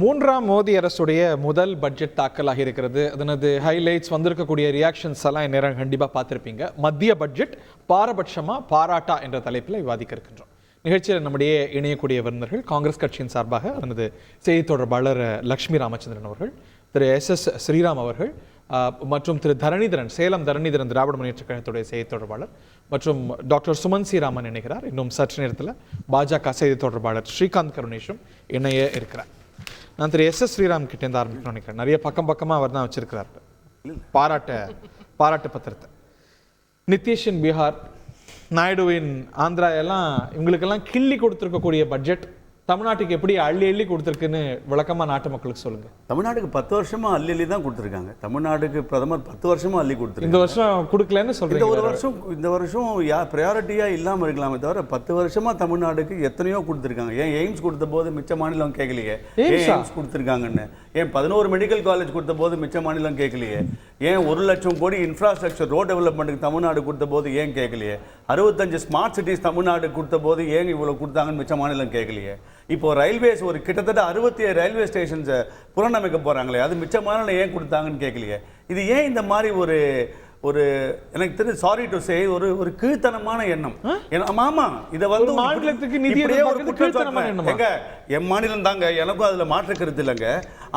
மூன்றாம் மோடி அரசுடைய முதல் பட்ஜெட் தாக்கலாகி இருக்கிறது. அதனது ஹைலைட்ஸ் வந்திருக்கக்கூடிய ரியாக்ஷன்ஸ் எல்லாம் இந்நேரம் கண்டிப்பாக பார்த்துருப்பீங்க. மத்திய பட்ஜெட் பாரபட்சமா பாராட்டா என்ற தலைப்பில் விவாதிக்க இருக்கின்றோம். நிகழ்ச்சியில் நம்முடைய இணையக்கூடிய விருந்தினர்கள் காங்கிரஸ் கட்சியின் சார்பாக அதனது செய்தி தொடர்பாளர் லட்சுமி ராமச்சந்திரன் அவர்கள், திரு SS ஸ்ரீராம் அவர்கள் மற்றும் திரு தரணிதரன், சேலம் தரணிதரன் திராவிட முன்னேற்ற கழகத்துடைய செய்தி தொடர்பாளர் மற்றும் டாக்டர் சுமன் சி ராமன் இணைகிறார். இன்னும் சற்று நேரத்தில் பாஜக செய்தி தொடர்பாளர் ஸ்ரீகாந்த் கருணேஷும் இணைய இருக்கிறார். நான் திரு SS ஸ்ரீராம் கிட்டேருந்து ஆரம்பிக்கணும்னு நினைக்கிறேன். நிறைய பக்கமாக அவர் தான் வச்சிருக்கிறார் பாராட்டு பத்திரத்தை. நிதிஷின் பீகார், நாயுடுவின் ஆந்திரா எல்லாம் இவங்களுக்கெல்லாம் கிள்ளி கொடுத்துருக்கக்கூடிய பட்ஜெட் தமிழ்நாட்டுக்கு எப்படி அள்ளி அள்ளி கொடுத்துருக்குன்னு விளக்கமாக நாட்டு மக்களுக்கு சொல்லுங்கள். தமிழ்நாட்டுக்கு 10 வருஷமாக அள்ளி தான் கொடுத்துருக்காங்க. தமிழ்நாட்டுக்கு பிரதமர் 10 வருஷமாக அள்ளி கொடுத்துருக்காங்க. இந்த வருஷம் கொடுக்கலன்னு சொல்கிறீங்க. இந்த வருஷம் ப்ரையாரிட்டியாக இல்லாமல் இருக்கலாமே தவிர 10 வருஷமாக தமிழ்நாட்டுக்கு எத்தனையோ கொடுத்துருக்காங்க. ஏன் எய்ம்ஸ் கொடுத்த போது மிச்ச மாநிலம் கேட்கலையே? ஏன் எய்ம்ஸ் கொடுத்துருக்காங்கன்னு? ஏன் 11 மெடிக்கல் காலேஜ் கொடுத்த போது மிச்ச மாநிலம் கேட்கலையே? ஏன் 1 லட்சம் கோடி இன்ஃப்ராஸ்ட்ரக்சர் ரோட் டெவலப்மெண்ட்டுக்கு தமிழ்நாடு கொடுத்த போது ஏன் கேட்கலையே? 65 ஸ்மார்ட் சிட்டிஸ் தமிழ்நாடு கொடுத்த போது ஏன் இவ்வளோ கொடுத்தாங்கன்னு மிச்ச மாநிலம் கேட்கலையே? இப்போ ரயில்வேஸ் ஒரு கிட்டத்தட்ட 67 ரயில்வே ஸ்டேஷன்ஸை புனரமைக்க போகிறாங்களே, அது மிச்ச மாநிலம் ஏன் கொடுத்தாங்கன்னு கேட்கலையே? இது ஏன் இந்த மாதிரி ஒரு எனக்கு தெரிஞ்சு சாரி டு சே ஒரு கீழ்த்தனமான எண்ணம். ஆமா, இதை வந்து மாநிலத்துக்கு நிதி எங்க என் மாநிலம் தாங்க, எனக்கும் அதுல மாற்று கருத்து இல்லைங்க.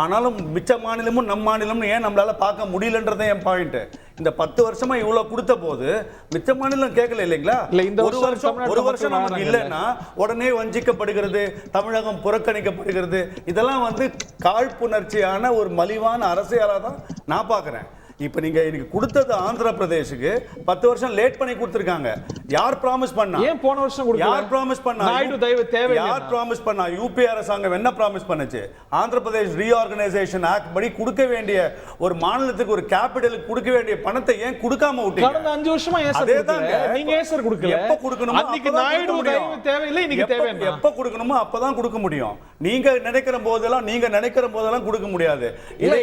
ஆனாலும் மிச்ச மாநிலமும் நம் மாநிலம்னு ஏன் நம்மளால பார்க்க முடியலன்றதே என் பாயிண்ட். இந்த 10 வருஷமா இவ்வளவு கொடுத்த போது மிச்ச மாநிலம் கேட்கல இல்லைங்களா? ஒரு வருஷம் நமக்கு இல்லைன்னா உடனே வஞ்சிக்கப்படுகிறது, தமிழகம் புறக்கணிக்கப்படுகிறது. இதெல்லாம் வந்து காழ்ப்புணர்ச்சியான ஒரு மலிவான அரசியலாக தான் நான் பார்க்குறேன். இப்போ நீங்க எனக்கு கொடுத்தது ஆந்திர பிரதேஷுக்கு 10 வருஷம் லேட் பண்ணி கொடுத்துருக்காங்க. யார் ப்ராமிஸ் பண்ணா? ஏன் போன வருஷம் கொடுக்கல? யார் ப்ராமிஸ் பண்ணா? நாயுடு தயவு தேவை. யார் ப்ராமிஸ் பண்ணா? யூபி அரசாங்கம் என்ன ப்ராமிஸ் பண்ணுச்சு? ஆந்திர பிரதேஷ் ரீஆர்கனைசேஷன் ஆக்ட் படி கொடுக்க வேண்டிய ஒரு மாநிலத்துக்கு ஒரு கேபிட்டலுக்கு கொடுக்க வேண்டிய பணத்தை ஏன் கொடுக்காம விட்டீங்க? கடந்த 5 வருஷமா ஏன் சார் கொடுக்கல? நீங்க ஏன் சார் கொடுக்கல? எப்ப கொடுக்கணுமோ அன்னைக்கு நாயுடு தயவு தேவை இல்லை, இன்னைக்கு தேவை. எப்ப கொடுக்கணுமோ அப்பதான் கொடுக்க முடியும். நீங்க நினைக்கிற போதெல்லாம் கொடுக்க முடியாது.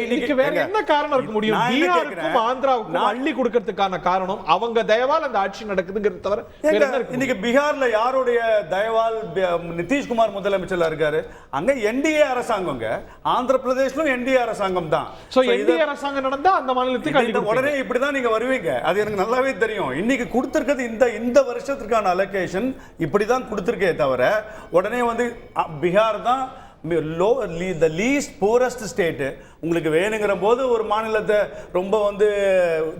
இன்னைக்கு வேற என்ன காரணம் இருக்க முடியும்? ஆந்திராவுக்கும் அள்ளி கொடுக்கிறதுக்கான காரணம் அவங்க தயவால் அந்த ஆட்சி நடக்குதுங்கிறது தவிர இன்னைக்கு பீகார்ல யாருடைய தயவால் நிதிஷ்குமார் முதலமைச்சர் இருக்காரு? அங்க என்டிஏ அரசாங்கம். ஆந்திர பிரதேஷ்லும் என்டிஏ அரசாங்கம் தான். என்டிஏ அரசாங்கம் நடந்தா அந்த மாநிலத்துக்கு உடனே இப்படிதான் நீங்க வருவீங்க. அது எனக்கு நல்லாவே தெரியும். இன்னைக்கு கொடுத்திருக்கிறது இந்த வருஷத்துக்கான அலோகேஷன் இப்படிதான் கொடுத்திருக்கே தவிர உடனே வந்து பீகார் தான் the least poorest state. உங்களுக்கு வேணுங்கிற போது ஒரு மாநிலத்தை ரொம்ப வந்து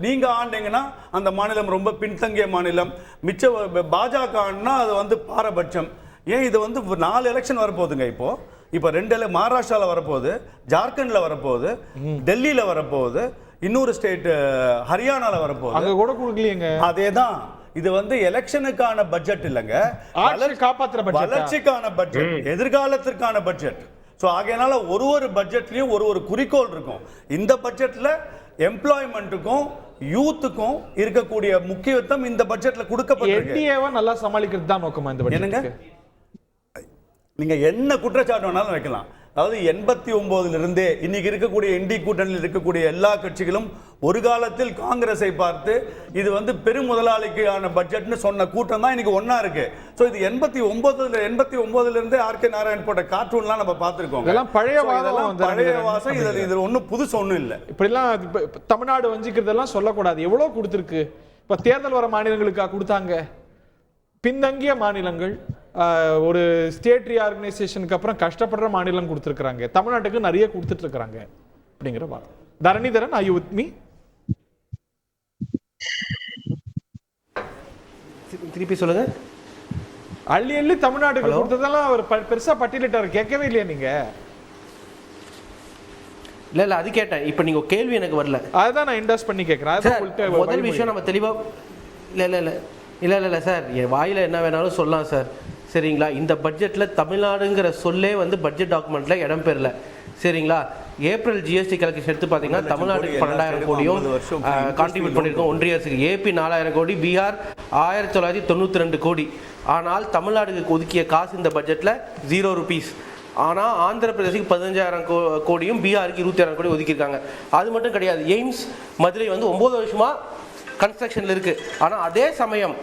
நீங்க ஆண்டீங்கன்னா அந்த மாநிலம் ரொம்ப பின்தங்கிய மாநிலம். மிச்ச பாஜக ஆனா அது வந்து பாரபட்சம். ஏன் இது வந்து 4 எலெக்ஷன் வரப்போகுதுங்க. இப்போ 2 மகாராஷ்டிராவில் வரப்போகுது, ஜார்க்கண்டில் வரப்போகுது, டெல்லியில் வரப்போகுது, இன்னொரு ஸ்டேட் ஹரியானாவில் வரப்போகுது. அங்கே கூட கொடுக்கலையேங்க. அதே தான். இது வந்து எலெக்ஷனுக்கான பட்ஜெட் இல்லைங்க, வளர்ச்சிக்கான பட்ஜெட், எதிர்காலத்திற்கான பட்ஜெட். ஸோ ஆகையினால ஒரு பட்ஜெட்லையும் ஒரு குறிக்கோள் இருக்கும். இந்த பட்ஜெட்ல எம்ப்ளாய்மெண்ட்டுக்கும் யூத்துக்கும் இருக்கக்கூடிய முக்கியத்துவம் இந்த பட்ஜெட்ல கொடுக்கப்பட்டிருக்கு. என்டிஏவை நல்லா சமாளிக்கிறது தான் நோக்கமா இந்த பட்ஜெட். நீங்க என்ன குற்றச்சாட்டு வேணாலும் வைக்கலாம். அதாவது 89 இன்னைக்கு இருக்கக்கூடிய என்டி கூட்டணியில் இருக்கக்கூடிய எல்லா கட்சிகளும் ஒரு காலத்தில் காங்கிரஸை பார்த்து இது வந்து பெரும் முதலாளிக்கான பட்ஜெட்னு சொன்ன கூட்டம் தான் இன்னைக்கு ஒன்னா இருக்கு. ஸோ இது 89 RK நாராயண் போட்ட கார்ட்டூன்லாம் நம்ம பார்த்துருக்கோம். பழைய வாசம். இது ஒன்றும் புதுசு ஒன்றும் இல்லை. இப்படிலாம் தமிழ்நாடு வஞ்சிக்கிறதெல்லாம் சொல்லக்கூடாது. எவ்வளோ கொடுத்துருக்கு? இப்போ தேர்தல் வர மாநிலங்களுக்கா கொடுத்தாங்க? பின்தங்கிய மாநிலங்கள், ஒரு ஸ்டேட் ரீஆர்கனைசேஷனுக்கு அப்புறம் கஷ்டப்படுற மாநிலம் கொடுத்துருக்காங்க. தமிழ்நாட்டுக்கு நிறைய கொடுத்துட்டு இருக்காங்க அப்படிங்கிற வார்த்தை. Dharanidharan, are you with me? திருப்பி சொல்லுங்க. அள்ளி தமிழ்நாட்டுக்கு கொடுத்ததெல்லாம் அவர் பெருசா பட்டியலிட்டாரு. கேட்கவே இல்லையா நீங்க? இல்ல அது கேட்டேன். இப்போ நீங்க கேள்வி எனக்கு வரல, அதுதான் நான் இன்டர்ஸ் பண்ணி கேட்கிறேன். முதல் விஷயம் நம்ம தெளிவா இல்ல சார், என் வாயில என்ன வேணாலும் சொல்லலாம் சார், சரிங்களா? இந்த பட்ஜெட்ல தமிழ்நாடுங்கிற சொல்லே வந்து பட்ஜெட் டாக்குமெண்ட்ல இடம் பெறல, சரிங்களா? ஏப்ரல் ஜிஎஸ்டி கலெக்ஷன் எடுத்து பார்த்தீங்கன்னா தமிழ்நாட்டுக்கு 12,000 கோடியும் கான்ட்ரிபியூட் பண்ணியிருக்கோம். ஒன்றிய அரசுக்கு ஏபி 4,000 கோடி, பீகார் 1992 கோடி. ஆனால் தமிழ்நாடுக்கு ஒதுக்கிய காசு இந்த பட்ஜெட்டில் 0 rupees. ஆனால் ஆந்திர பிரதேசுக்கு 15,000 கோடியும் பீகாருக்கு 26,000 கோடி ஒதுக்கியிருக்காங்க. அது மட்டும் கிடையாது, எய்ம்ஸ் மதுரை வந்து 9 வருஷமாக கன்ஸ்ட்ரக்ஷனில் இருக்குது. ஆனால் அதே சமயம்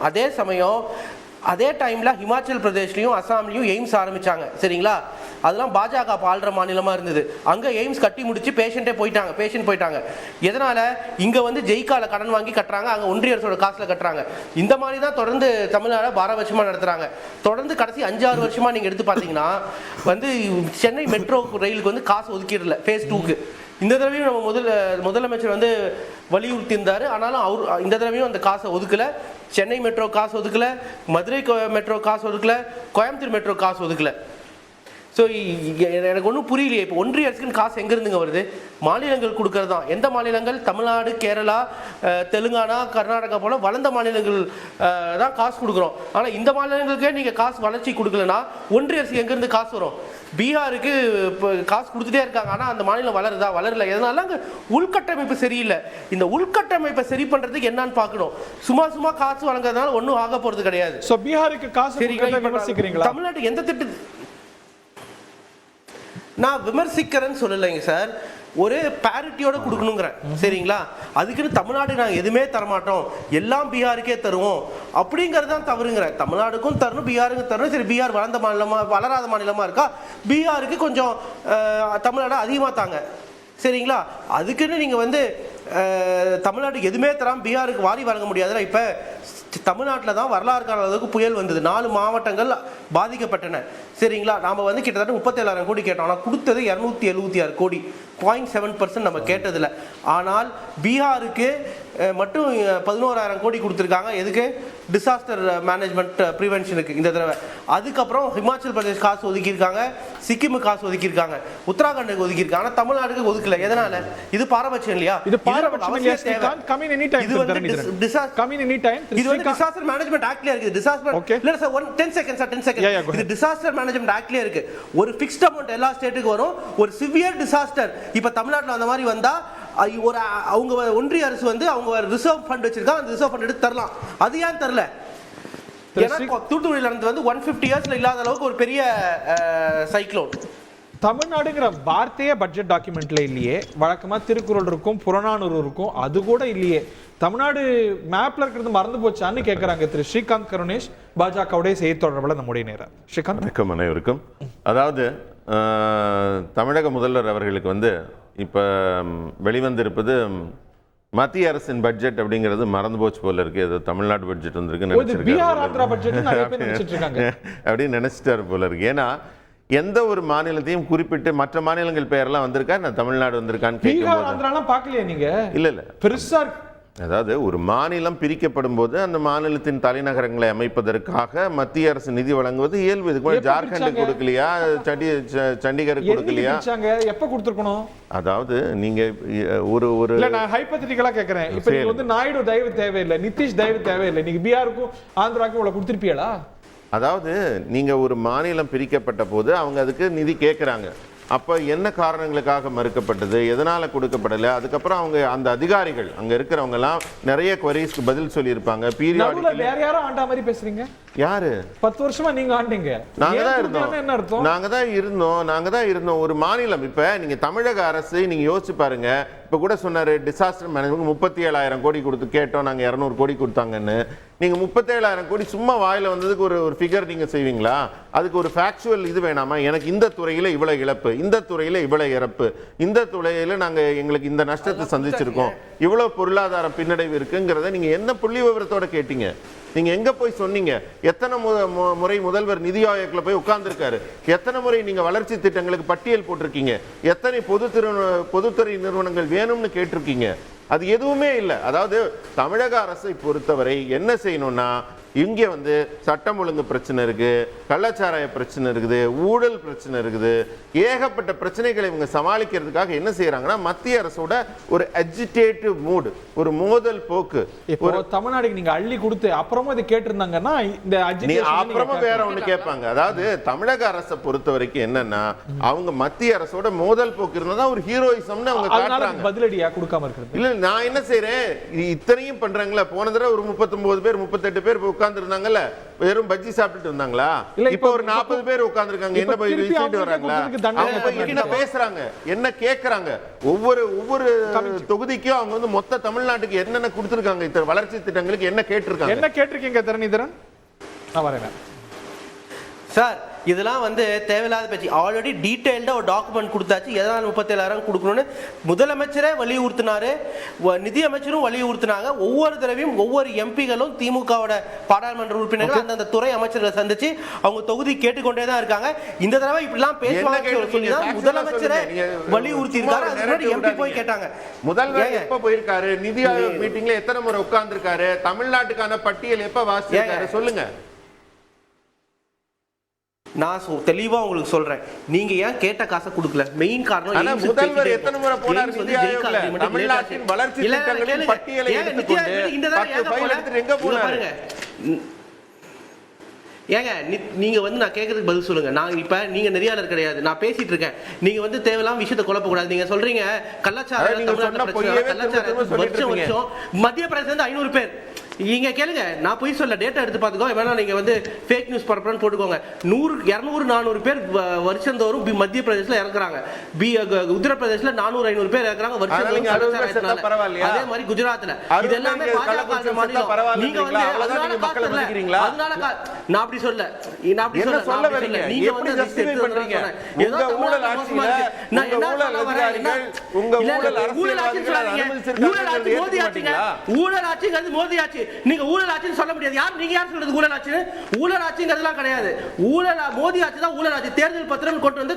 அதே டைமில் ஹிமாச்சல் பிரதேஷ்லையும் அசாம்லையும் எய்ம்ஸ் ஆரம்பித்தாங்க, சரிங்களா? அதெல்லாம் பாஜக ஆள்ற மாநிலமா இருந்தது. அங்க எய்ம்ஸ் கட்டி முடிச்சு பேஷண்ட் போயிட்டாங்க. எதனால இங்க வந்து ஜெய்கால கடன் வாங்கி கட்டுறாங்க, அங்க ஒன்றிய அரசோட காசுல கட்டுறாங்க. இந்த மாதிரி தான் தொடர்ந்து தமிழ்நாடு 12 வருஷமா நடத்துறாங்க. தொடர்ந்து கடைசி 5-6 வருஷமா நீங்க எடுத்து பாத்தீங்கன்னா வந்து சென்னை மெட்ரோ ரயிலுக்கு வந்து காசு ஒதுக்கிடல ஃபேஸ் 2க்கு. இந்த தடவையும் நம்ம முதலமைச்சர் வந்து வலியுறுத்தி இருந்தாரு. ஆனாலும் அவர் இந்த தடவையும் அந்த காசை ஒதுக்கல. சென்னை மெட்ரோ காசு ஒதுக்கல, மதுரை மெட்ரோ காசு ஒதுக்கல, கோயம்புத்தூர் மெட்ரோ காசு ஒதுக்கல. ஸோ எனக்கு ஒன்றும் புரியலையே. இப்போ ஒன்றிய அரசுக்குன்னு காசு எங்கேருந்துங்க வருது? மாநிலங்கள் கொடுக்கறது தான். எந்த மாநிலங்கள்? தமிழ்நாடு, கேரளா, தெலுங்கானா, கர்நாடகா போல வளர்ந்த மாநிலங்கள் தான் காசு கொடுக்குறோம். ஆனால் இந்த மாநிலங்களுக்கே நீங்கள் காசு வளர்ச்சி கொடுக்கலன்னா ஒன்றிய அரசுக்கு எங்கேருந்து காசு வரும்? பீகாருக்கு இப்போ காசு கொடுத்துட்டே இருக்காங்க, ஆனால் அந்த மாநிலம் வளரல. எதனால அங்கே உள்கட்டமைப்பு சரியில்லை. இந்த உள்கட்டமைப்பை சரி பண்ணுறதுக்கு என்னன்னு பார்க்கணும். சும்மா காசு வழங்குறதுனால ஒன்றும் ஆக போகிறது கிடையாது. ஸோ பீகாருக்கு காசு விமர்சிக்கிறீங்களா? தமிழ்நாட்டுக்கு எந்த திட்டு நான் விமர்சிக்கிறேன்னு சொல்லலைங்க சார், ஒரு பேரிட்டியோட கொடுக்கணுங்கிறேன். சரிங்களா? அதுக்குன்னு தமிழ்நாடு நாங்கள் எதுவுமே தரமாட்டோம், எல்லாம் பீகாருக்கே தருவோம் அப்படிங்கிறது தான் தவறுங்கிறேன். தமிழ்நாடுக்கும் தரணும், பீகாருக்கும் தரணும். சரி, பீகார் வளர்ந்த மாநிலமா வளராத மாநிலமா இருக்கா, பீகாருக்கு கொஞ்சம் தமிழ்நாடு அதிகமாக தாங்க. சரிங்களா? அதுக்குன்னு நீங்கள் வந்து தமிழ்நாட்டுக்கு எதுவுமே தராமல் பீகாருக்கு வாரி வழங்க முடியாதுல்ல. இப்போ தமிழ்நாட்டில் தான் வரலாறு காண அளவுக்கு புயல் வந்தது, 4 மாவட்டங்கள் பாதிக்கப்பட்டன. சரிங்களா? நாம் வந்து கிட்டத்தட்ட 37,000 கோடி கேட்டோம், ஆனால் கொடுத்தது 276 கோடி, 0.7% நம்ம கேட்டதில்லை. ஆனால் பீகாருக்கு மட்டும் 11,000 கோடி கொடுத்துருக்காங்க. எதுக்கு? டிசாஸ்டர் மேனேஜ்மெண்ட் ப்ரிவென்ஷனுக்கு இந்த தடவை. அதுக்கப்புறம் ஹிமாச்சல் பிரதேஷ் காசு ஒதுக்கியிருக்காங்க, சிக்கிமுக்கு காசு ஒதுக்கியிருக்காங்க, உத்தராகண்டுக்கு ஒதுக்கியிருக்காங்க, ஆனால் தமிழ்நாடுக்கு ஒதுக்கல. எதனால? இது பாரபட்சம் இல்லையா? இது டிசாஸ்டர் மேனேஜ்மெண்ட் ஆக்ட்ல இருக்கு. டிசாஸ்டர் மேனேஜ்மெண்ட் ஆக்ட்ல இருக்கு. ஒரு ஃபிக்ஸ்ட் அமௌண்ட் எல்லா ஸ்டேட்டுக்கு வரும். ஒரு சிவியர் டிசாஸ்டர் இப்ப தமிழ்நாட்டில் அந்த மாதிரி வந்தா ஒரு அவங்க ஒன்றிய அரசு வந்து அவங்க ரிசர்வ் ஃபண்ட் வச்சிருக்காங்க, அந்த ரிசர்வ் ஃபண்ட் எடுத்து தரலாம். அது ஏன் தரல? ஏன்னா தூத்துக்குடியில் நடந்து வந்து 150 இயர்ஸ்ல இல்லாத அளவுக்கு ஒரு பெரிய சைக்ளோன். தமிழ்நாடுங்கிற வார்த்தையே பட்ஜெட் டாக்குமெண்ட்ல இல்லையே. வழக்கமா திருக்குறள் இருக்கும், புறநானூறு இருக்கும், அது கூட இல்லையே. தமிழ்நாடு மேப்ல இருக்கிறது மறந்து போச்சான்னு கேட்கறாங்க திரு ஸ்ரீகாந்த் கருணேஷ், பாஜகவுடைய செய்தி தொடர்பாளர் நம்முடைய நேரம். ஸ்ரீகாந்த். வணக்கம் அனைவருக்கும். அதாவது தமிழக முதல்வர் அவர்களுக்கு வந்து இப்போ வெளிவந்திருப்பது மத்திய அரசின் பட்ஜெட் அப்படிங்கிறது மறந்து போச்சு போல இருக்கு. ஏதோ தமிழ்நாடு பட்ஜெட் வந்திருக்கு அப்படின்னு நினைச்சிட்டாரு போல இருக்கு. ஏன்னா எந்த ஒரு மாநிலத்தையும் குறிப்பிட்டு மற்ற மாநிலங்கள் பெயர்லாம் வந்திருக்கா, நான் தமிழ்நாடு வந்திருக்கான்னு கேட்கும்போது இல்ல பெருசா. அதாவது ஒரு மாநிலம் பிரிக்கப்படும் போது அந்த மாநிலத்தின் தலைநகரங்களை அமைப்பதற்காக மத்திய அரசு நிதி வழங்குவது இயல்பு. இதுக்கு ஜார்க்கண்ட் கொடுக்கலையா, சண்டிகருக்கு கொடுக்கலையா, எப்ப கொடுத்துருக்கணும்? அதாவது நீங்க ஒரு நான் ஹைபோதெட்டிக்கலா கேக்குறேன். இப்ப நீங்க வந்து நாயுடு தயவு தேவையில்லை, நிதிஷ் தயவு தேவையில்லை, நீங்க பீகாருக்கும் ஆந்திராவுக்கும் இவ்வளவு கொடுத்திருப்பீங்களா? அதாவது நீங்க ஒரு மாநிலம் பிரிக்கப்பட்ட போது அவங்க அதுக்கு நிதி கேட்குறாங்க. அப்போ என்ன காரணங்களுக்காக மறுக்கப்பட்டது, எதனால் கொடுக்கப்படலை, அதுக்கப்புறம் அவங்க அந்த அதிகாரிகள் அங்கே இருக்கிறவங்கலாம் நிறைய குவரிஸ்க்கு பதில் சொல்லியிருப்பாங்க. பீரியாடிக்கலி வேற யாரும் ஆண்டா மாதிரி பேசுறீங்க. யாரு? 10 வருஷமா நீங்க ஆண்டீங்க. நாங்க தான் இருந்தோம். ஒரு மாநிலம் இப்ப நீங்க தமிழக அரசு நீங்க யோசிச்சு பாருங்க. இப்ப கூட சொன்னாரு டிசாஸ்டர் மேனேஜ்மெண்ட் 37,000 கோடி கொடுத்து கேட்டோம், நாங்க 200 கோடி கொடுத்தாங்கன்னு. நீங்க 37,000 கோடி சும்மா வாயில வந்ததுக்கு ஒரு ஃபிகர் நீங்க செய்வீங்களா? அதுக்கு ஒரு ஃபேக்சுவல் இது வேணாமா? எனக்கு இந்த துறையில இவ்வளவு இழப்பு, இந்த துறையில இவ்வளவு இறப்பு, இந்த துறையில நாங்க எங்களுக்கு இந்த நஷ்டத்தை சந்திச்சிருக்கோம், இவ்வளவு பொருளாதார பின்னடைவு இருக்குங்கிறத நீங்க என்ன புள்ளி விவரத்தோட கேட்டீங்க? நீங்க எங்க போய் சொன்னீங்க? எத்தனை முறை முதல்வர் நிதி ஆயோக்ல போய் உட்கார்ந்துருக்காரு? எத்தனை முறை நீங்க வளர்ச்சி திட்டங்களுக்கு பட்டியல் போட்டிருக்கீங்க? எத்தனை பொதுத்துறை நிறுவனங்கள் வேணும்னு கேட்டிருக்கீங்க? அது எதுவுமே இல்லை. அதாவது தமிழக அரசை பொறுத்தவரை என்ன செய்யணும்னா, இங்கே வந்து சட்டம் ஒழுங்கு பிரச்சனை இருக்கு, கள்ளச்சாராய பிரச்சனை இருக்குது, ஊழல் பிரச்சனை இருக்குது, ஏகப்பட்ட பிரச்சனைகளை இவங்க சமாளிக்கிறதுக்காக என்ன செய்யறாங்கன்னா மத்திய அரசோட ஒரு அஜிடேட்டிவ் மூடு, ஒரு மோதல் போக்கு. ஒரு தமிழ்நாடுக்கு நீங்க அள்ளி கொடுத்து அப்புறமா இதை கேட்டிருந்தாங்கன்னா இந்த அப்புறமா வேற ஒண்ணு கேட்பாங்க. அதாவது தமிழக அரசை பொறுத்த வரைக்கும் என்னன்னா அவங்க மத்திய அரசோட மோதல் போக்கு இருந்தா ஒரு ஹீரோயிசம்னு அவங்க காட்டுறாங்க. பதிலடியா கொடுக்காம இருக்கிறது இல்ல. நான் என்ன செய்யறேன், இத்தனையும் பண்றாங்களா? போன தடவை ஒரு 39 பேர் 38 பேர் உட்கார்ந்து இருந்தாங்கல்ல, வெறும் பஜ்ஜி சாப்பிட்டுட்டு இருந்தாங்களா? இப்ப ஒரு 40 பேர் உட்கார்ந்துருக்காங்க. என்ன போய் வீசிட்டு வராங்களா? என்ன பேசுறாங்க, என்ன கேக்குறாங்க? ஒவ்வொரு தொகுதிக்கும் அவங்க வந்து மொத்த தமிழ்நாட்டுக்கு என்னென்ன கொடுத்திருக்காங்க, இத்தனை வளர்ச்சி திட்டங்களுக்கு என்ன கேட்டிருக்காங்க? என்ன கேட்டிருக்கீங்க தரணிதரன்? நான் வரேன் சார். இதெல்லாம் வந்து தேவையில்லாத பேச்சு. ஆல்ரெடி டீடைல்டாக ஒரு டாக்குமெண்ட் கொடுத்தாச்சு. எதனால் 37,000 கொடுக்கணும்னு முதலமைச்சரே வலியுறுத்தினாரு, நிதியமைச்சரும் வலியுறுத்தினாங்க. ஒவ்வொரு தடவையும் ஒவ்வொரு எம்பிகளும் திமுகவோட பாராளுமன்ற உறுப்பினர்கள் அந்தந்த துறை அமைச்சர்களை சந்திச்சு அவங்க தொகுதி கேட்டுக்கொண்டே தான் இருக்காங்க. இந்த தடவை இப்படிலாம் பேசுவாங்க சொல்லி தான் முதலமைச்சரே வலியுறுத்தி இருக்காரு. அதுக்கு முன்னாடி எம்பி போய் கேட்டாங்க. முதல்வர் எப்ப போயிருக்காரு, நிதி ஆயோக் மீட்டிங்ல எத்தனை முறை உட்கார்ந்திருக்காரு, தமிழ்நாட்டுக்கான பட்டியல் எப்ப வாசிச்சிருக்காரு சொல்லுங்க. நான் தெளிவா உங்களுக்கு சொல்றேன், நீங்க ஏன் கேட்ட காசை கொடுக்கல? மெயின் காரணம் முதல்வர் எத்தனை முறை போனார் நிதி ஆயோக்ல? தமிழ்நாட்டின் வளர்ச்சி திட்டங்களின் பட்டியலை எடுத்துக்கொண்டு 10 ஃபைல் எடுத்துட்டு எங்க போனாரு? ஏங்க நீங்க வந்து நான் கேட்கறதுக்கு பதில் சொல்லுங்க. நான் இப்ப நீங்க நெறியாளர் கிடையாது, நான் பேசிட்டு இருக்கேன். நீங்க வந்து தேவையில்லாம விஷயத்தை குழப்ப கூடாது. நீங்க சொல்றீங்க கள்ளச்சாரம் வருஷம் மத்திய பிரதேச இருந்து 500 பேர். நீங்க கேளுங்க, நான் போய் சொல்ல டேட்டா எடுத்து பாத்துக்கோ. வேணா நீங்க வந்து ஃபேக் நியூஸ் பரப்புறன்னு போட்டுக்கோங்க. 100, 200, 400 பேர் வருஷந்தோறும் மத்திய பிரதேசல இறக்குறாங்க. உத்தரப்பிரதேசல 400, 500 பேர் இறக்குறாங்க வருஷந்தோறும். அதே மாதிரி குஜராத்ல இது எல்லாமே பாஜக மாநிலம். நீங்க வந்து அதனால நான் அப்படி சொல்ல, நான் அப்படி சொல்ல. நீங்க வந்து ஜஸ்டிஃபை பண்றீங்க. ஏதோ ஊழல் ஆட்சியில நான் என்ன சொல்ல வரேன், உங்க ஊழல் ஆட்சி சொல்லாதீங்க. ஊழல் ஆட்சி மோடி ஆட்சிங்க. ஊழல் ஆட்சிங்கிறது மோடி ஆட்சி. நீங்க ஊழல் ஆட்சின்னு சொல்ல முடியாது. யார் நீங்க யார் சொல்றது ஊழல் ஆட்சின்னு? ஊழல் ஆட்சிங்கிறதுலாம் கிடையாது. ஊழல் மோடி ஆட்சி தான் ஊழல் ஆட்சி. தேர்தல் பத்திரம் கொண்டு வந்து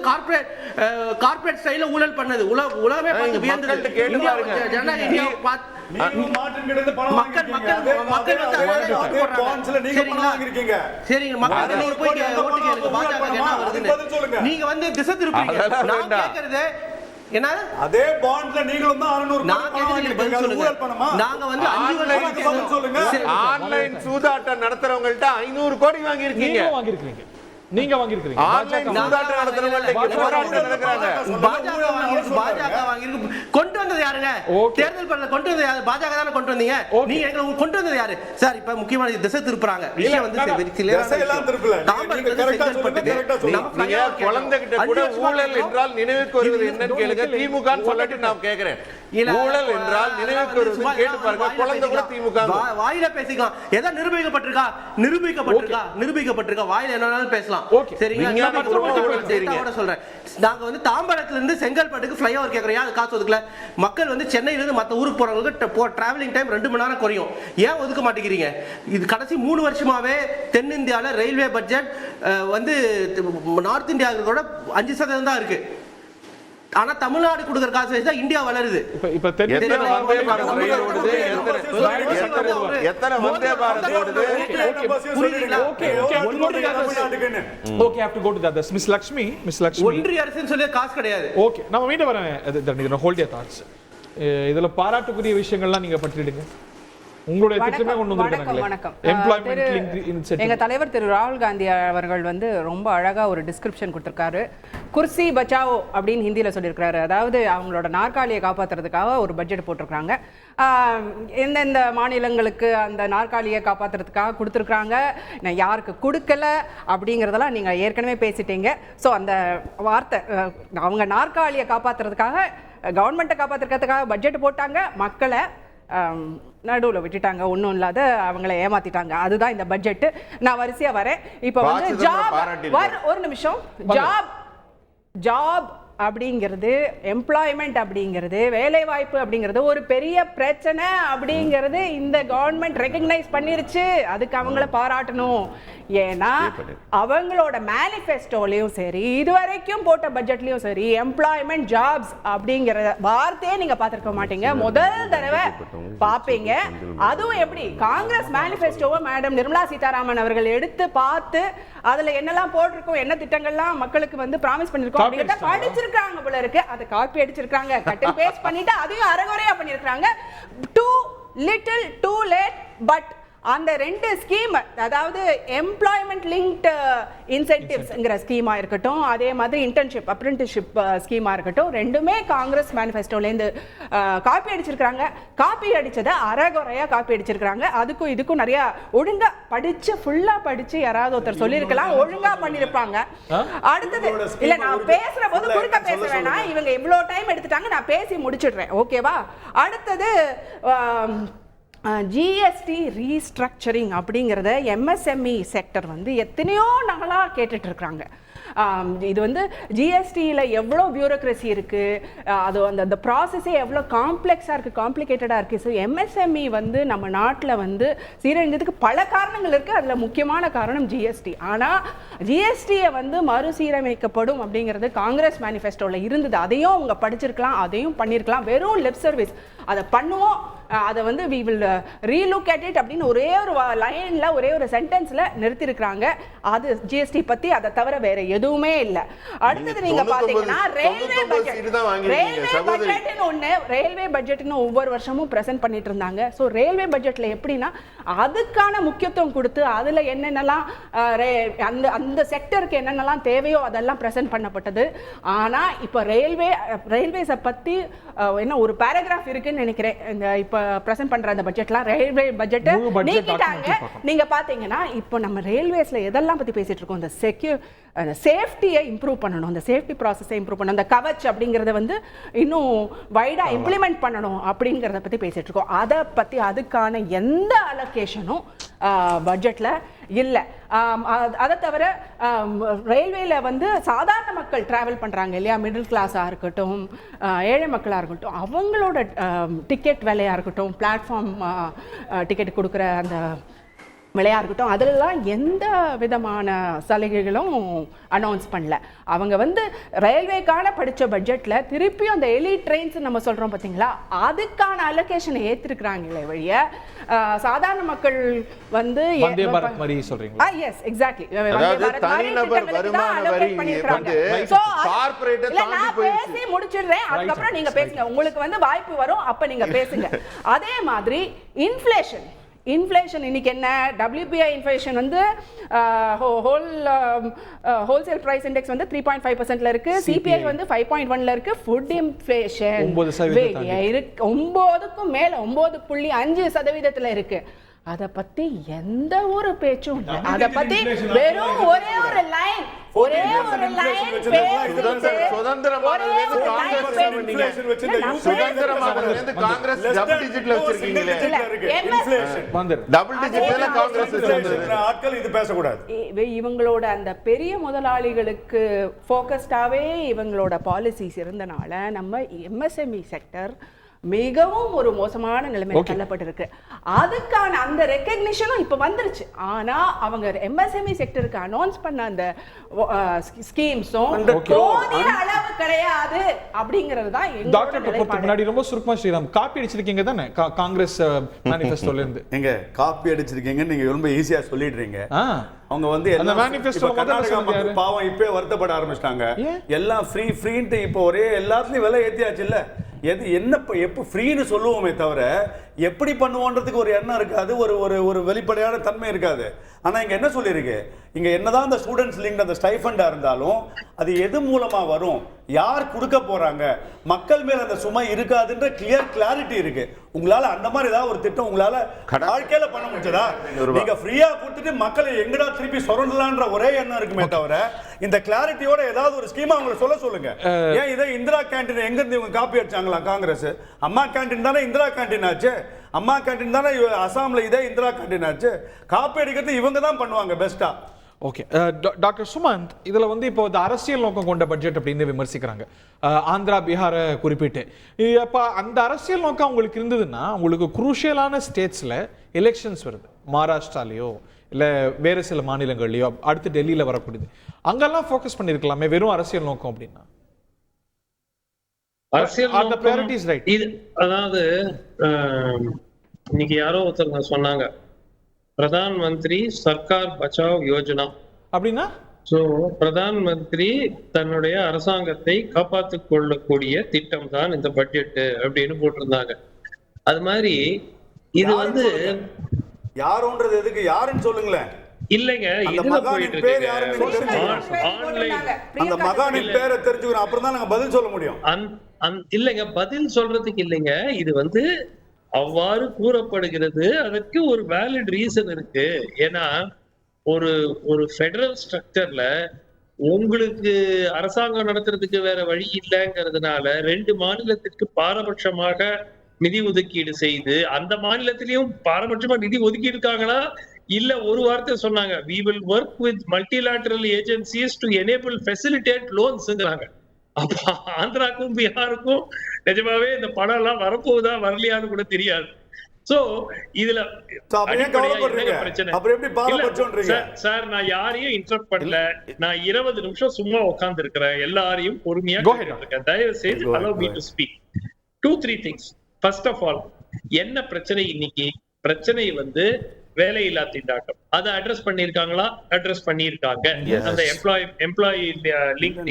கார்ப்பரேட் ஸ்டைல்ல ஊழல் பண்ணது உலகமே பார்த்து வியந்தது. இந்தியா ஜனநாயக இந்தியா நீங்க வந்து திசை திருப்பீங்க. நான் கேக்குறது என்ன, அதே பாண்ட்ல நீங்களும் தான் 600 நாங்க வந்து 5 வருஷமா சொல்லுங்க. ஆன்லைன் சூதாட்டம் நடத்துறவங்கள்ட்ட 500 கோடி வாங்கி இருக்கீங்க. நீங்க வாங்கிருக்கீங்க. ஆன்லைன் சூதாட்டம் நடத்துறவங்கள்ட்ட போராட்டம் நடக்குறாங்க. பாஜக வாங்கிருக்கு. கொண்டு வந்தது யாருங்க? தேர்தல் பண்ண கொண்டு வந்தது யாரு? பாஜக தான கொண்டு வந்தீங்க. நீங்க எங்களை கொண்டு வந்தது யாரு சார்? இப்ப முக்கியமான திசை திருப்புறாங்க. விஷயம் வந்து எல்லாம் திருப்பல. நீங்க கரெக்ட்டா சொல்லுங்க, கரெக்ட்டா சொல்லுங்க. நீங்க குழந்தைகிட்ட கூட ஊழல் என்றால் நினைவுக்கு வருவது என்னன்னு கேளுங்க. திமுக ன்னு சொல்லட்டு நான் கேக்குறேன். ஊழல் என்றால் நினைவுக்கு வருவது கேட்டு பாருங்க. குழந்தை கூட திமுக வாயில பேசிக்கலாம். ஏதோ நிரூபிக்கப்பட்டிருக்கா, நிரூபிக்கப்பட்டிருக்கா. வாயில என்னன்னாலும் பேசலாம். சரிங்களா? சொல்றேன். நாங்க வந்து தாம்பரத்துல இருந்து செங்கல்பட்டுக்கு ஃப்ளைஓவர் கேக்குறோம். யாரு காசு ஒதுக்கல? மக்கள் வந்து சென்னையில இருந்து மத்த ஊருக்கு போறவங்களுக்கு டிராவலிங் டைம் 2 மணி நேரம் குறையும். ஏன் ஒதுக்க மாட்டேங்கிறீங்க? இது கடைசி 3 வருஷமாவே தென்னிந்தியால ரயில்வே பட்ஜெட் வந்து நார்த் இந்தியாவோட 5% தான் இருக்கு. ஆனா தமிழ்நாடு கொடுக்குற காசு வச்சா இந்தியா வளருது. இப்ப எத்தனை வந்தே பாரத் ரயில் ஓடுது, எத்தனை வந்தே பாரத் ஓடுது. Okay, have to go to that. Miss Lakshmi. ஒன்றிய அரசுன்னு சொல்லி காசு கிடையாது. ஓகே, நம்ம மீண்டும் வரேன். Hold your thoughts. இதுல பாராட்டுக்குரிய விஷயங்கள்லாம் நீங்க பற்றிடுங்க. உங்களுடைய திட்டமே கொண்டு வந்திருக்காங்க. வணக்கம். Employment link incentive. எங்க தலைவர் திரு ராகுல் காந்தி அவர்கள் வந்து ரொம்ப அழகா ஒரு டிஸ்கிரிப்ஷன் கொடுத்திருக்காரு. குர்சி பச்சாவோ அப்படின்னு ஹிந்தியில சொல்லியிருக்காரு. அதாவது அவங்களோட நாற்காலியை காப்பாற்றுறதுக்காக ஒரு பட்ஜெட் போட்டிருக்காங்க. எந்தெந்த மாநிலங்களுக்கு அந்த நாற்காலியை காப்பாற்றுறதுக்காக கொடுத்துருக்காங்க, யாருக்கு கொடுக்கல அப்படிங்கிறதெல்லாம் நீங்கள் ஏற்கனவே பேசிட்டீங்க. ஸோ அந்த வார்த்தை அவங்க நாற்காலியை காப்பாற்றுறதுக்காக, கவர்மெண்ட்டை காப்பாற்றுறதுக்காக பட்ஜெட் போட்டாங்க. மக்களை நடுவில் விட்டுட்டாங்க, ஒன்றும் இல்லாத அவங்கள ஏமாத்திட்டாங்க. அதுதான் இந்த பட்ஜெட். நான் வரிசையா வரேன். இப்போ வந்து ஜாப், ஒரு நிமிஷம், ஜாப் அப்படிங்கிறது, எம்ப்ளாய்மெண்ட் அப்படிங்கிறது, வேலை வாய்ப்பு அப்படிங்கிறது ஒரு பெரிய பிரச்சனை அப்படிங்கிறது இந்த கவர்மெண்ட் ரெகக்னைஸ் பண்ணிருச்சு. அதுக்கு அவங்கள பாராட்டணும். ஏன்னா அவங்களோட மேனிஃபெஸ்டோலையும் சரி, இதுவரைக்கும் போட்ட பட்ஜெட்லயும் சரி, எம்ப்ளாய்மெண்ட் ஜாப்ஸ் அப்படிங்கிற வார்த்தையே நீங்க பார்த்திருக்க மாட்டீங்க. முதல் தடவை பார்ப்பீங்க. அதுவும் எப்படி காங்கிரஸ் மேனிஃபெஸ்டோவை மேடம் நிர்மலா சீதாராமன் அவர்கள் எடுத்து பார்த்து அதுல என்னெல்லாம் போட்டிருக்கோம், என்ன திட்டங்கள்லாம் மக்களுக்கு வந்து ப்ராமிஸ் பண்ணிருக்கோம் அப்படிங்கிறத படிச்சிருக்காங்க போல இருக்கு. அதை காப்பி அடிச்சிருக்காங்க, கட் அண்ட் பேஸ்ட் பண்ணிட்டு அதையும் அரைகுறையா பண்ணிருக்காங்க. too little too late. But அந்த 2 ஸ்கீம், அதாவது எம்ப்ளாய்மெண்ட் லிங்க்ட் இன்சென்டிவ்ஸ்ங்கிற ஸ்கீமா இருக்கட்டும், அதே மாதிரி இன்டர்ன்ஷிப் அப்ரெண்டிஸ்ஷிப் ஸ்கீமா இருக்கட்டும், ரெண்டுமே காங்கிரஸ் மேனிஃபெஸ்டோலேருந்து காப்பி அடிச்சிருக்காங்க. காப்பி அடிச்சதை அரைகுறையா காப்பி அடிச்சிருக்காங்க. அதுக்கும் இதுக்கும் நிறைய ஒழுங்கா படிச்சு, ஃபுல்லா படிச்சு யாராவது ஒருத்தர் சொல்லியிருக்கலாம், ஒழுங்கா பண்ணிருப்பாங்க. அடுத்தது இல்ல, நான் பேசுற போது குறுக்க பேச வேணாம். இவங்க இவ்வளவு டைம் எடுத்துட்டாங்க, நான் பேசி முடிச்சிடுறேன். ஓகேவா? அடுத்தது ஜிஎஸ்டி ரீஸ்ட்ரக்சரிங் அப்படிங்கிறத எம்எஸ்எம்இ செக்டர் வந்து எத்தனையோ நாளாக கேட்டுட்டு இருக்கிறாங்க. இது வந்து ஜிஎஸ்டியில் எவ்வளோ பியூரோக்ரஸி இருக்குது, அது அந்த ப்ராசஸே எவ்வளோ காம்ப்ளெக்ஸாக இருக்குது, காம்ப்ளிகேட்டடாக இருக்குது. ஸோ எம்எஸ்எம்இ வந்து நம்ம நாட்டில் வந்து சீரழிஞ்சதுக்கு பல காரணங்கள் இருக்குது. அதில் முக்கியமான காரணம் ஜிஎஸ்டி. ஆனால் ஜிஎஸ்டியை வந்து மறுசீரமைக்கப்படும் அப்படிங்கிறது காங்கிரஸ் மேனிஃபெஸ்டோவில் இருந்தது. அதையும் அவங்க படிச்சிருக்கலாம், அதையும் பண்ணியிருக்கலாம். வெறும் லிப் சர்வீஸ் அதை பண்ணுவோம், அதை வந்து we will relook at it அப்படின்னு ஒரே ஒரு லைன்ல ஒரே ஒரு சென்டென்ஸ்ல நிறுத்திருக்கிறாங்க. அது ஜிஎஸ்டி பத்தி, அதை தவிர வேற எதுவுமே இல்லை. அடுத்தது நீங்க பாத்தீங்கன்னா ரயில்வே பட்ஜெட்னு ஒவ்வொரு வருஷமும் பிரசன்ட் பண்ணிட்டு இருந்தாங்க. ஸோ ரயில்வே பட்ஜெட்ல எப்படின்னா அதுக்கான முக்கியத்துவம் கொடுத்து அதுல என்னென்னலாம் அந்த செக்டருக்கு என்னென்னலாம் தேவையோ அதெல்லாம் பிரசன்ட் பண்ணப்பட்டது. ஆனா இப்போ ரயில்வேஸை பத்தி என்ன ஒரு பேராகிராஃப் இருக்குன்னு நினைக்கிறேன். இந்த இப்ப பிரசன்ட் பண்ற அந்த பட்ஜெட்லாம் ரயில்வே பட்ஜெட் நீக்கிட்டாங்க. நீங்க பாத்தீங்கன்னா இப்போ நம்ம ரயில்வேஸ்ல எதெல்லாம் பத்தி பேசிட்டு இருக்கோம், இந்த சேஃப்டியை இம்ப்ரூவ் பண்ணணும், அந்த சேஃப்டி ப்ராசஸை இம்ப்ரூவ் பண்ணணும், அந்த கவச் அப்படிங்கிறத வந்து இன்னும் வைடா இம்ப்ளிமெண்ட் பண்ணணும் அப்படிங்கிறத பத்தி பேசிட்டு இருக்கோம். அதை பத்தி அதுக்கான எந்த அலோகேஷனும் பட்ஜெட்ல இல்லை. அதை தவிர ரயில்வேல வந்து சாதாரண மக்கள் டிராவல் பண்றாங்க இல்லையா, மிடில் கிளாஸாக இருக்கட்டும், ஏழை மக்களாக இருக்கட்டும், அவங்களோட டிக்கெட் விலையாக இருக்கட்டும், பிளாட்ஃபார்ம் டிக்கெட் கொடுக்குற அந்த விலையாக இருக்கட்டும், அதிலெல்லாம் எந்த விதமான சலுகைகளும் அனௌன்ஸ் பண்ணல. அவங்க வந்து ரயில்வேக்கான படித்த பட்ஜெட்டில் திருப்பியும் அந்த எலிட் ட்ரெயின்ஸ் நம்ம சொல்கிறோம் பார்த்தீங்களா, அதுக்கான அலோகேஷனை ஏற்றிருக்கிறாங்களே வழிய சாதாரண மக்கள் வந்து எஸ் எக்ஸாக்ட்லி பேசி முடிச்சிடுறேன், அதுக்கப்புறம் நீங்க பேசுங்க, உங்களுக்கு வந்து வாய்ப்பு வரும், அப்ப நீங்க பேசுங்க. அதே மாதிரி இன்ஃப்ளேஷன் இன்னைக்கு என்ன, WPI இன்ஃப்ளேஷன் வந்து ஹோல்சேல் பிரைஸ் இண்டெக்ஸ் வந்து 3.5% இருக்கு, CPI வந்து 5.1 இருக்கு, ஃபுட் இன்ஃப்ளேஷன் 9க்கும் மேல 9.5% இருக்கு. அத பத்தி எந்த ஒரு பேச்சும் இல்லை. அத பத்தி வெறும் ஒரே ஒரு லைன் இவங்களோட அந்த பெரிய முதலாளிகளுக்கு போக்கஸ்டாவே இவங்களோட பாலிசிஸ் இருந்தனால நம்ம MSME செக்டர் மிகவும் ஒரு மோசமான நிலைமையில் தள்ளப்பட்டிருக்கு. அதுக்கான அந்த ரெகக்னிஷனும் இப்ப வந்துருச்சு. ஆனா அவங்க MSME செக்டருக்கு அனௌன்ஸ் பண்ண அந்த ஸ்கீம்ஸும் போதிய அளவு கிடையாது அப்படிங்கிறது தான் டாக்டர் முன்னாடி. ரொம்ப சுருக்கமா ஸ்ரீராம், காப்பி அடிச்சிருக்கீங்க தானே காங்கிரஸ் மேனிஃபெஸ்டோல இருந்து? எங்க காப்பி அடிச்சிருக்கீங்க நீங்க ரொம்ப ஈஸியா சொல்லிடுறீங்க. அவங்க வந்து பாவம் இப்பவே வருத்தப்பட ஆரம்பிச்சிட்டாங்க. எல்லாம் ஃப்ரீன்ட்டு இப்போ ஒரே எல்லாத்துலயும் விலை ஏத்தியாச்சு இல்ல. எது என்ன எப்போ ஃப்ரீன்னு சொல்லுவோமே தவிர எப்படி பண்ணுவோன்றதுக்கு ஒரு எண்ணம் இருக்காது, ஒரு வெளிப்படையான தன்மை இருக்காது. ஆனால் இங்கே என்ன சொல்லியிருக்கு, இங்கே என்னதான் அந்த ஸ்டூடெண்ட்ஸ் லிங்க் அந்த ஸ்டைஃபண்டாக இருந்தாலும் அது எது மூலமாக வரும், யார் கொடுக்க போகிறாங்க, மக்கள் மேல் அந்த சுமை இருக்காதுன்ற கிளாரிட்டி இருக்கு. உங்களால் அந்த மாதிரி ஏதாவது ஒரு திட்டம் உங்களால் வாழ்க்கையில் பண்ண முடிச்சதா? நீங்கள் ஃப்ரீயாக கொடுத்துட்டு மக்களை எங்கடா திருப்பி சொரண்டலான்ற ஒரே எண்ணம் இருக்குமே தவிர இந்த கிளாரிட்டியோட ஏதாவது ஒரு ஸ்கீமா அவங்களை சொல்லுங்க. ஏன் இதை இந்திரா கேண்டீன் எங்கேருந்து இவங்க காப்பி அடிச்சாங்களா காங்கிரஸ்? அம்மா கேண்டீன் தானே இந்திரா கேண்டீன் ஆச்சு, அம்மா கேண்டீன் தானே அசாம்ல இதே இந்திரா கேண்டீன் ஆச்சு. காப்பி அடிக்கிறது இவங்க தான் பண்ணுவாங்க பெஸ்டா. ஓகே டாக்டர் சுமந்த், இதுல வந்து இப்போ அரசியல் நோக்கம் கொண்ட பட்ஜெட் அப்படின்னு விமர்சிக்கிறாங்க, ஆந்திரா பீகாரை குறிப்பிட்டு. அப்போ அந்த அரசியல் நோக்கம் உங்களுக்கு இருந்ததுன்னா உங்களுக்கு குரூஷியலான ஸ்டேட்ஸ்ல எலெக்ஷன்ஸ் வருது, மகாராஷ்டிராலேயோ இல்லை வேறு சில மாநிலங்கள்லையோ, அடுத்து டெல்லியில் வரக்கூடியது, அங்கெல்லாம் ஃபோக்கஸ் பண்ணியிருக்கலாமே வெறும் அரசியல் நோக்கம் அப்படின்னா? அதாவது இன்னைக்கு யாரோ ஒருத்தர் சொன்னாங்க பிரதான் மந்திரி சர்க்கார் பச்சாவ் யோஜனா அப்படின்னா. சோ பிரதான் மந்திரி தன்னுடைய அரசாங்கத்தை காப்பாற்றிக் கொள்ளக்கூடிய திட்டம் தான் இந்த பட்ஜெட் அப்படின்னு போட்டிருந்தாங்க. அது மாதிரி இது வந்து யாரோன்றது எதுக்கு யாருன்னு சொல்லுங்களேன். இல்லைங்க, இதுல போயிட்டு இருக்கு அந்த மகானின் பேரை தெரிஞ்சுக்கணும், அப்புறம் தான் நாங்க பதில் சொல்ல முடியும். இல்லைங்க, பதில் சொல்றதுக்கு இல்லைங்க, இது வந்து அவ்வாறு கூறப்படுகிறது, அதற்கு ஒரு வேலிட் ரீசன் இருக்கு. ஏன்னா ஒரு ஃபெடரல் ஸ்ட்ரக்சர்ல உங்களுக்கு அரசாங்கம் நடத்துறதுக்கு வேற வழி இல்லைங்கிறதுனால 2 மாநிலத்திற்கு பாரபட்சமாக நிதி ஒதுக்கீடு செய்து அந்த மாநிலத்திலையும் பாரபட்சமா நிதி ஒதுக்கி இருக்காங்களா இல்ல ஒரு வார்த்தை சொன்னாங்க we will work with multilateral agencies to enable facilitate loansங்கறாங்க. அப்ப ஆந்திராக்கும் பீகாருக்கும் நிஜமாவே இந்த பணம் எல்லாம் வரப்போகுதா வரலையான்னு கூட தெரியாது. சோ இதுல சார் நான் யாரையும் இன்டரப்ட் பண்ணல, நான் 20 நிமிஷம் சும்மா உட்கார்ந்து இருக்கிறேன், எல்லாரையும் பொறுமையா கேட்டுருக்கேன். தயவு செய்து allow me to speak 2-3 things. First of all, என்ன பிரச்சனை இன்னைக்கு? பிரச்சனை வந்து வேலையில்லா திண்டாட்டம். அதை அட்ரஸ் பண்ணிருக்காங்களா? அட்ரஸ் பண்ணிருக்காங்க. அந்த எம்ப்ளாயி லிங்க்ட்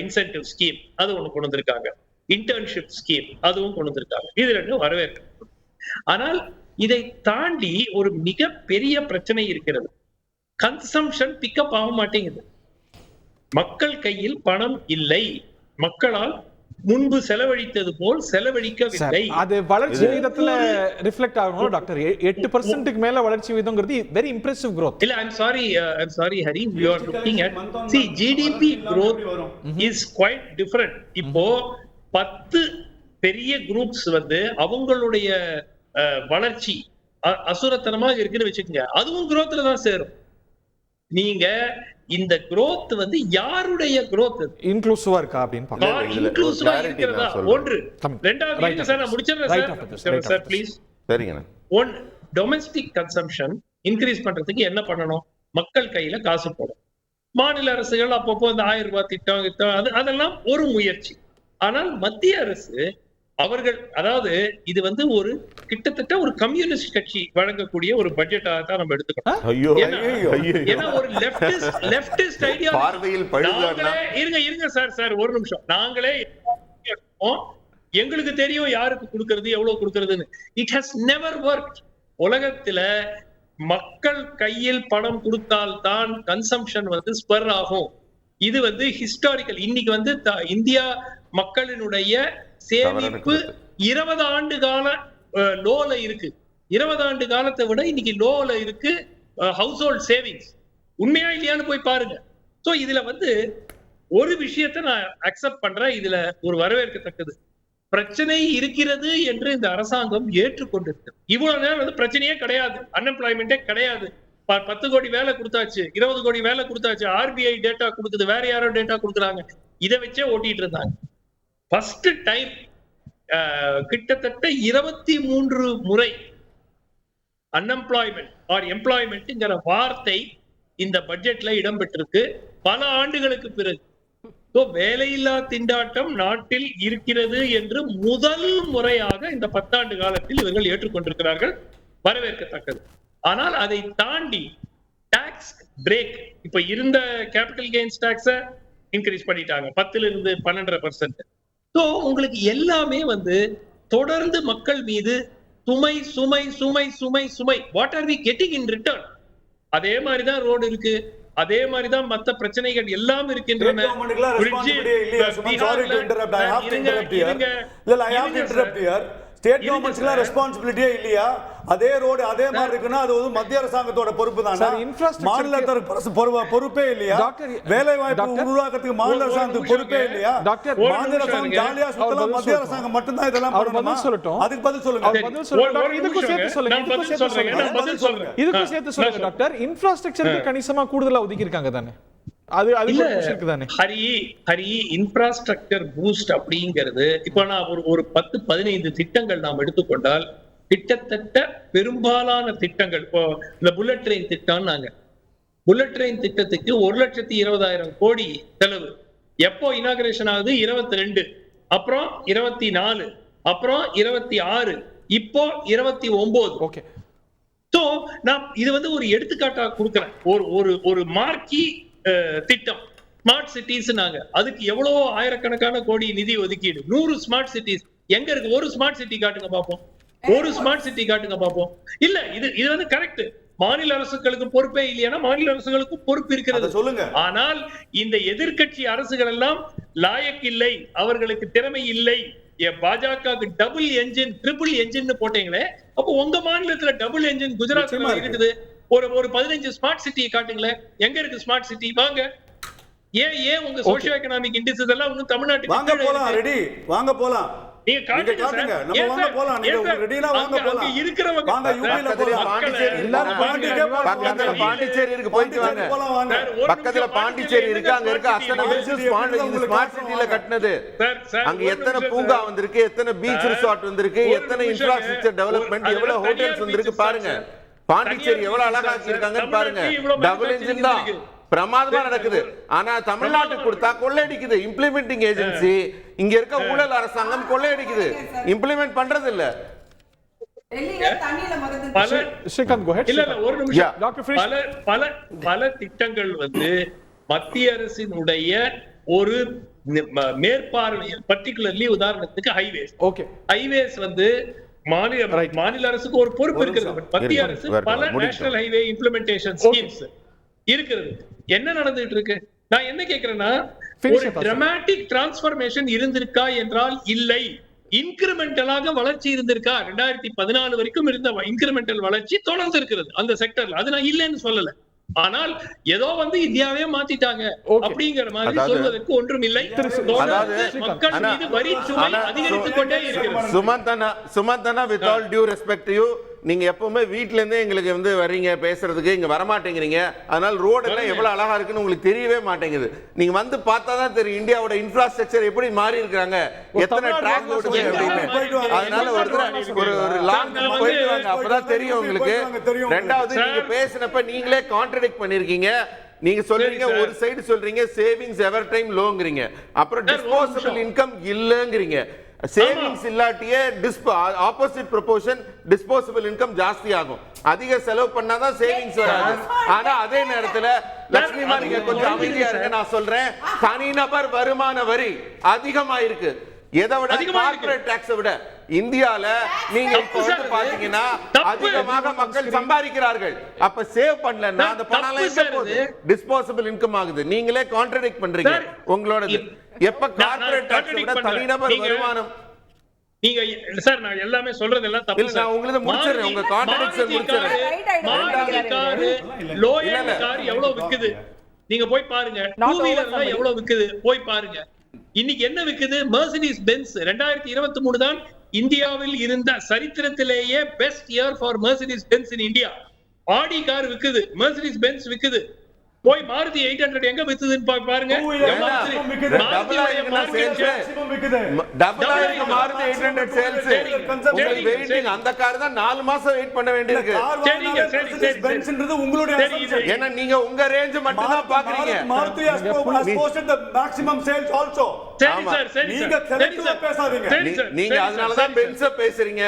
இன்சென்டிவ் ஸ்கீம் அது ஒண்ணு கொண்டு வந்திருக்காங்க. இன்டர்ன்ஷிப் ஸ்கீம் அதுவும் கொண்டு வந்திருக்காங்க. இது ரெண்டும் வரவேற்க. ஆனால் இதை தாண்டி ஒரு மிகப்பெரிய பிரச்சனை இருக்கிறது. கன்சம்ஷன் பிக்கப் ஆக மாட்டேங்குது. மக்கள் கையில் பணம் இல்லை. மக்களால் முன்பு செலவழித்தது போல் செலவழிக்கவில்லை. அது வளர்ச்சி விகிதத்துல ரிஃப்ளெக்ட் ஆகணும் டாக்டர். 8% மேல வளர்ச்சி விகிதம்ங்கிறது very impressive growth. இல்ல I'm sorry Hari, you are looking at see GDP growth is quite different. இப்போ 10 பெரிய குரூப்ஸ் வந்து அவங்களுடைய வளர்ச்சி அசுரத்தனமாக இருக்குன்னு வச்சுக்கோங்க, அதுவும் growthல தான் சேரும். நீங்க இந்த growth வந்து யாருடைய growth? இன்க்ளூசிவா இருக்கா அப்படின்னு பார்க்கலாம். இன்க்ளூசிவா இருக்கிறதா? ஒன்று. ரெண்டாவது சார் நான் முடிச்சிடுறேன் சார் ப்ளீஸ். சரிங்க. ஒன், டொமஸ்டிக் கன்சம்ஷன் இன்க்ரீஸ் பண்றதுக்கு என்ன பண்ணணும்? மக்கள் கையில காசு போடும். மாநில அரசுகள் அப்பப்போ இந்த 1000 ரூபாய் திட்டம் அதெல்லாம் ஒரு முயற்சி. ஆனால் மத்திய அரசு அவர்கள் அதாவது இது வந்து ஒரு கிட்டத்தட்ட ஒரு கம்யூனிஸ்ட் கட்சி வழங்கக்கூடிய ஒரு பட்ஜெட்டாக தான் நம்ம எடுத்துக்கணும். ஏன்னா ஒரு லெஃப்டிஸ்ட் ஐடியா பார்வையில் இருங்க சார் ஒரு நிமிஷம். நாங்களே எங்களுக்கு தெரியும் யாருக்கு கொடுக்கிறது எவ்வளவு கொடுக்கிறதுன்னு. It has never work. உலகத்துல மக்கள் கையில் பணம் கொடுத்தால் தான் கன்சம்ஷன் வந்து ஸ்பர் ஆகும். இது வந்து ஹிஸ்டாரிக்கல். இன்னைக்கு வந்து இந்தியா மக்களினுடைய சேமிப்பு 20 ஆண்டு கால லோல இருக்கு. 20 ஆண்டு காலத்தை விட இன்னைக்கு லோல இருக்கு ஹவுஸ் ஹோல்ட் சேவிங்ஸ். உண்மையா இல்லையான்னு போய் பாருங்க. சோ இதுல வந்து ஒரு விஷயத்தை நான் அக்செப்ட் பண்றேன், இதுல ஒரு வரவேற்கத்தக்கது. பிரச்சனை இருக்கிறது என்று இந்த அரசாங்கம் ஏற்றுக்கொண்டிருக்கு. இவ்வளவு நேரம் வந்து பிரச்சனையே கிடையாது, அன்எம்ப்ளாய்மெண்டே கிடையாது. 10 கோடி வேலை கொடுத்தாச்சு, 20 கோடி வேலை கொடுத்தாச்சு, ஆர்பிஐ டேட்டா கொடுக்குது, வேற யாரோ டேட்டா கொடுக்குறாங்க, இதை வச்சே ஓட்டிட்டு இருந்தாங்க. ஃபர்ஸ்ட் டைம் கிட்டத்தட்ட 23 முறை அன்எம்ப்ளாய்மெண்ட் ஆர் எம்ப்ளாய்மெண்ட்ங்கிற வார்த்தை இந்த பட்ஜெட்ல இடம்பெற்றிருக்கு பல ஆண்டுகளுக்கு பிறகு. வேலையில்லா திண்டாட்டம் நாட்டில் இருக்கிறது என்று முதல் முறையாக இந்த 10 ஆண்டு காலத்தில் இவர்கள் ஏற்றுக்கொண்டிருக்கிறார்கள், வரவேற்கத்தக்கது. ஆனால் அதை தாண்டி டாக்ஸ் பிரேக், இப்ப இருந்த கேபிட்டல் கெயின்ஸ் டாக்ஸ இன்க்ரீஸ் பண்ணிட்டாங்க 10ல இருந்து 12.5%. உங்களுக்கு எல்லாமே வந்து தொடர்ந்து மக்கள் மீது சுமை சுமை சுமை சுமை சுமை. What are we getting in return? அதே மாதிரிதான் ரோடு இருக்கு, அதே மாதிரிதான் மத்த பிரச்சனைகள் எல்லாம் இருக்கின்றன. ஸ்டேட் கவர்மெண்ட்ஸ்க்குலாம் ரெஸ்பான்சிபிலிட்டியே இல்லையா? அதே ரோடு அதே மாதிரி இருக்குன்னா அது வந்து மத்திய அரசாங்கத்தோட பொறுப்பு தானா? மாநிலத்தோட பொறுப்பே இல்லையா? வேலை வாய்ப்பு உருவாக்குறதுக்கு மாநில அரசாங்கத்துக்கு பொறுப்பே இல்லையா? மாநில அரசாங்கம் ஜாலியா சுத்தலாம், மத்திய அரசாங்கம் மட்டும்தான் இதெல்லாம் பண்ணணுமா? அதுக்கு பதில் சொல்லுங்க. இதுக்கும் சேர்த்து சொல்லுங்க டாக்டர். இன்ஃப்ராஸ்ட்ரக்சருக்கு கணிசமா கூடுதலா ஒதுக்கி இருக்காங்க தானே? ஹரி, இன்ஃப்ராஸ்ட்ரக்சர் பூஸ்ட் அப்படிங்கிறது இப்ப நான் ஒரு 10-15 திட்டங்கள் நாம் எடுத்துக்கொண்டால் கிட்டத்தட்ட பெரும்பாலான திட்டங்கள், இப்போ இந்த புல்லட் ட்ரெயின் திட்டம், நாங்க புல்லட் ட்ரெயின் திட்டத்துக்கு 1,20,000 கோடி செலவு. எப்போ இனாகரேஷன் ஆகுது? 22, அப்புறம் 24, அப்புறம் 26, இப்போ 29. ஓகே. சோ நான் இது வந்து ஒரு எடுத்துக்காட்டா கொடுக்கிறேன். ஒரு மார்க்கி திட்டம் ஸ்மார்ட் சிட்டிஸ். நாங்க அதுக்கு எவ்வளவோ ஆயிரக்கணக்கான கோடி நிதி ஒதுக்கீடு. 100 ஸ்மார்ட் சிட்டிஸ் எங்க இருக்கு? ஒரு ஸ்மார்ட் சிட்டி காட்டுங்க பாப்போம். ஒரு ஸ்மார்ட் சிட்டி காட்டுங்க பாப்போம். இல்ல இது வந்து கரெக்ட். மாநில அரசுகளுக்கு பொறுப்பே இல்லையா? மாநில அரசுகளுக்கு பொறுப்பு இருக்கிறது சொல்லுங்க. ஆனால் இந்த எதிர்கட்சி அரசுகள் எல்லாம் லாயக் இல்லை, அவர்களுக்கு திறமை இல்லை. பாஜகவுக்கு டபுள் என்ஜின் ட்ரிபிள் என்ஜின் போட்டீங்களே, அப்போ உங்க மாநிலத்துல டபுள் என்ஜின் குஜராத்ல இருக்குது. ஒரு 15 ஸ்மார்ட் சிட்டியை காட்டுங்களேன். எங்க இருக்கு ஸ்மார்ட் சிட்டி? வாங்க. ஏன் உங்க சோஷியோ எகனாமிக் இண்டெக்ஸ் எல்லாம் தமிழ்நாட்டுக்கு வாங்க போலாம். ரெடி, வாங்க போலாம். நீங்க காட்டுங்க காட்டுங்க. சார். நம்ம ஏன் வாங்க சார்? போலாம். நீங்க ஏன் சார்? ரெடினா வாங்க அங்க போலாம். இருக்கிறவங்க வாங்க யூபில பக்கத்துல போலாம். பாண்டிச்சேரி எல்லாரும் பக்கத்துல பாண்டிச்சேரி இருக்கு, போயிட்டு வாங்க. போலாம் வாங்க. சார், ஒரு பக்கத்துல நிமிஷம் பாண்டிச்சேரி இருக்கு, அங்க இருக்க அத்தனை பில்டிங்ஸ் ஸ்மார்ட் சிட்டில கட்டுனது. சார், அங்க ஒரு எத்தனை நிமிஷம் பூங்கா சார். வந்திருக்கு, எத்தனை பீச் ரிசார்ட் வந்திருக்கு, ஒரு எத்தனை நிமிஷம் இன்ஃப்ராஸ்ட்ரக்சர் டெவலப்மெண்ட், அது எவ்வளவு தனியார் ஹோட்டல்ஸ் வந்திருக்கு beaches பாருங்க. சார். பாண்டிச்சேரி தனியார் எவ்வளவு beaches அழகா சார். ஆக்கியிருக்காங்கன்னு பாருங்க. தமிழ்நாட்டுல இவ்வளவு டபுள் manufacturing இன்ஜின் தான் இருக்கு. பிரமாதமா சரி, நடக்குது. ஆனா தமிழ்நாட்டுக்கு கொடுத்தா கொள்ளையடிக்குது. இம்ப்ளிமெண்டிங் ஏஜென்சி இங்க இருக்க ஊழல் அரசாங்கம் கொள்ளையடிக்குது, இம்ப்ளிமெண்ட் பண்றது இல்ல. பல ஸ்ரீகாந்த், go ahead. இல்ல இல்ல ஒரு நிமிஷம். Dr. Frisch. பல பல பல திட்டங்கள் வந்து மத்திய அரசினுடைய ஒரு மேற்பார்வையில், பர்டிகுலர்லி உதாரணத்துக்கு ஹைவேஸ். Okay. ஹைவேஸ் வந்து மாநில அரசுக்கு ஒரு பொறுப்பு இருக்கிறது. மத்திய அரசு பல நேஷனல் ஹைவே இம்ப்ளிமெண்டேஷன் ஸ்கீம்ஸ் இருக்கிறது. என்ன நடந்துட்டு இருக்கு? நான் என்ன கேக்குறேன்னா, ஒரு டிராமாட்டிக் டிரான்ஸ்ஃபர்மேஷன் இருந்திருக்கா என்றால் இல்லை. இன்கிரிமெண்டலாக வளர்ச்சி இருந்திருக்கா? 2014 வரைக்கும் இருந்த இன்கிரிமெண்டல் வளர்ச்சி தொடர்ந்து இருக்கிறது அந்த செக்டர்ல. அது நான் இல்லைன்னு சொல்லல. ஆனால் ஏதோ வந்து இந்தியாவே மாத்திட்டாங்க அப்படிங்கிற மாதிரி சொல்வதற்கு ஒன்றும் இல்லை. மக்கள் மீது வரி சுமை அதிகரித்துக் கொண்டே இருக்கிறது. சுமந்தனா, with all due respect you, நீங்க எப்பவுமே வீட்ல இருந்தே எங்களுக்கு வந்து வர்றீங்க பேசுறதுக்கு, இங்க வர மாட்டேங்கிறீங்க. அதனால ரோடு எல்லாம் எவ்வளவு அழகா இருக்குன்னு உங்களுக்கு தெரியவே மாட்டேங்குது. நீங்க வந்து பார்த்தா தான் தெரியும் இந்தியாவோட இன்ஃப்ராஸ்ட்ரக்சர் எப்படி மாறி இருக்காங்க, எத்தனை டிராக் ஓடுது அப்படின்னு. அதனால ஒரு லாங் போயிட்டு வாங்க, அப்பதான் தெரியும் உங்களுக்கு. ரெண்டாவது, நீங்க பேசினப்ப நீங்களே கான்ட்ரடிக்ட் பண்ணிருக்கீங்க. நீங்க சொல்றீங்க, ஒரு சைடு சொல்றீங்க சேவிங்ஸ் எவர் டைம் லோங்கறீங்க, அப்புறம் டிஸ்போசபிள் இன்கம் இல்லங்கறீங்க. சேவிங்ஸ் இல்லாட்டியே ஆப்போசிட் ப்ரொபோர்ஷன் டிஸ்போசபிள் இன்கம் ஜாஸ்தி ஆகும். அதிக செலவு பண்ணாதான் சேவிங்ஸ் வராது. ஆனா அதே நேரத்துல லட்சுமிமா, நீங்க கொஞ்சம் அமைதியா இருங்க, நான் சொல்றேன். தனிநபர் வருமான வரி அதிகமா இருக்கு. எதை விட? கார்ப்பரேட் டாக்ஸ் விட. இந்தியால நீங்க இப்ப வந்து பாத்தீங்கன்னா அதிகமாக மக்கள் சம்பாதிக்கிறார்கள். அப்ப சேவ் பண்ணலன்னா அந்த பணம் எங்க போகுது? டிஸ்போசபிள் இன்கம் ஆகுது. நீங்களே கான்ட்ரடிக்ட் பண்றீங்க உங்களோடது. எப்ப கார்ப்பரேட் டாக்ஸ் விட தனிநபர் வருமானம்? நீங்க சார், நான் எல்லாமே சொல்றது எல்லாம் தப்பு சார். நான் உங்களுக்கு முடிச்சிரேன், உங்க கான்ட்ரடிக்ஷன் முடிச்சிரேன். மாருதி கார், லோயல் கார் எவ்வளவு விக்குது நீங்க போய் பாருங்க. டூ வீலர்ல எவ்வளவு விக்குது போய் பாருங்க. இன்னைக்கு என்ன விக்குது? மெர்சிடிஸ் பென்ஸ் 2023 தான் இந்தியாவில் இருந்த சரித்திரத்திலேயே best year for Mercedes Benz in India. Audi car விக்குது, மெர்சிடிஸ் பென்ஸ் விக்குது. போய் மாருதி 800 எங்க விக்குதுன்னு பாருங்க. அந்த கார் தான் 4 மாசம் வெயிட் பண்ண வேண்டியிருக்கு. ஏன்னா நீங்க உங்க ரேஞ்ச் மட்டும் தான் பாக்குறீங்க. Maruti has posted the maximum sales also. நீங்க அதனாலதான் பென்ஸ பேசுறீங்க,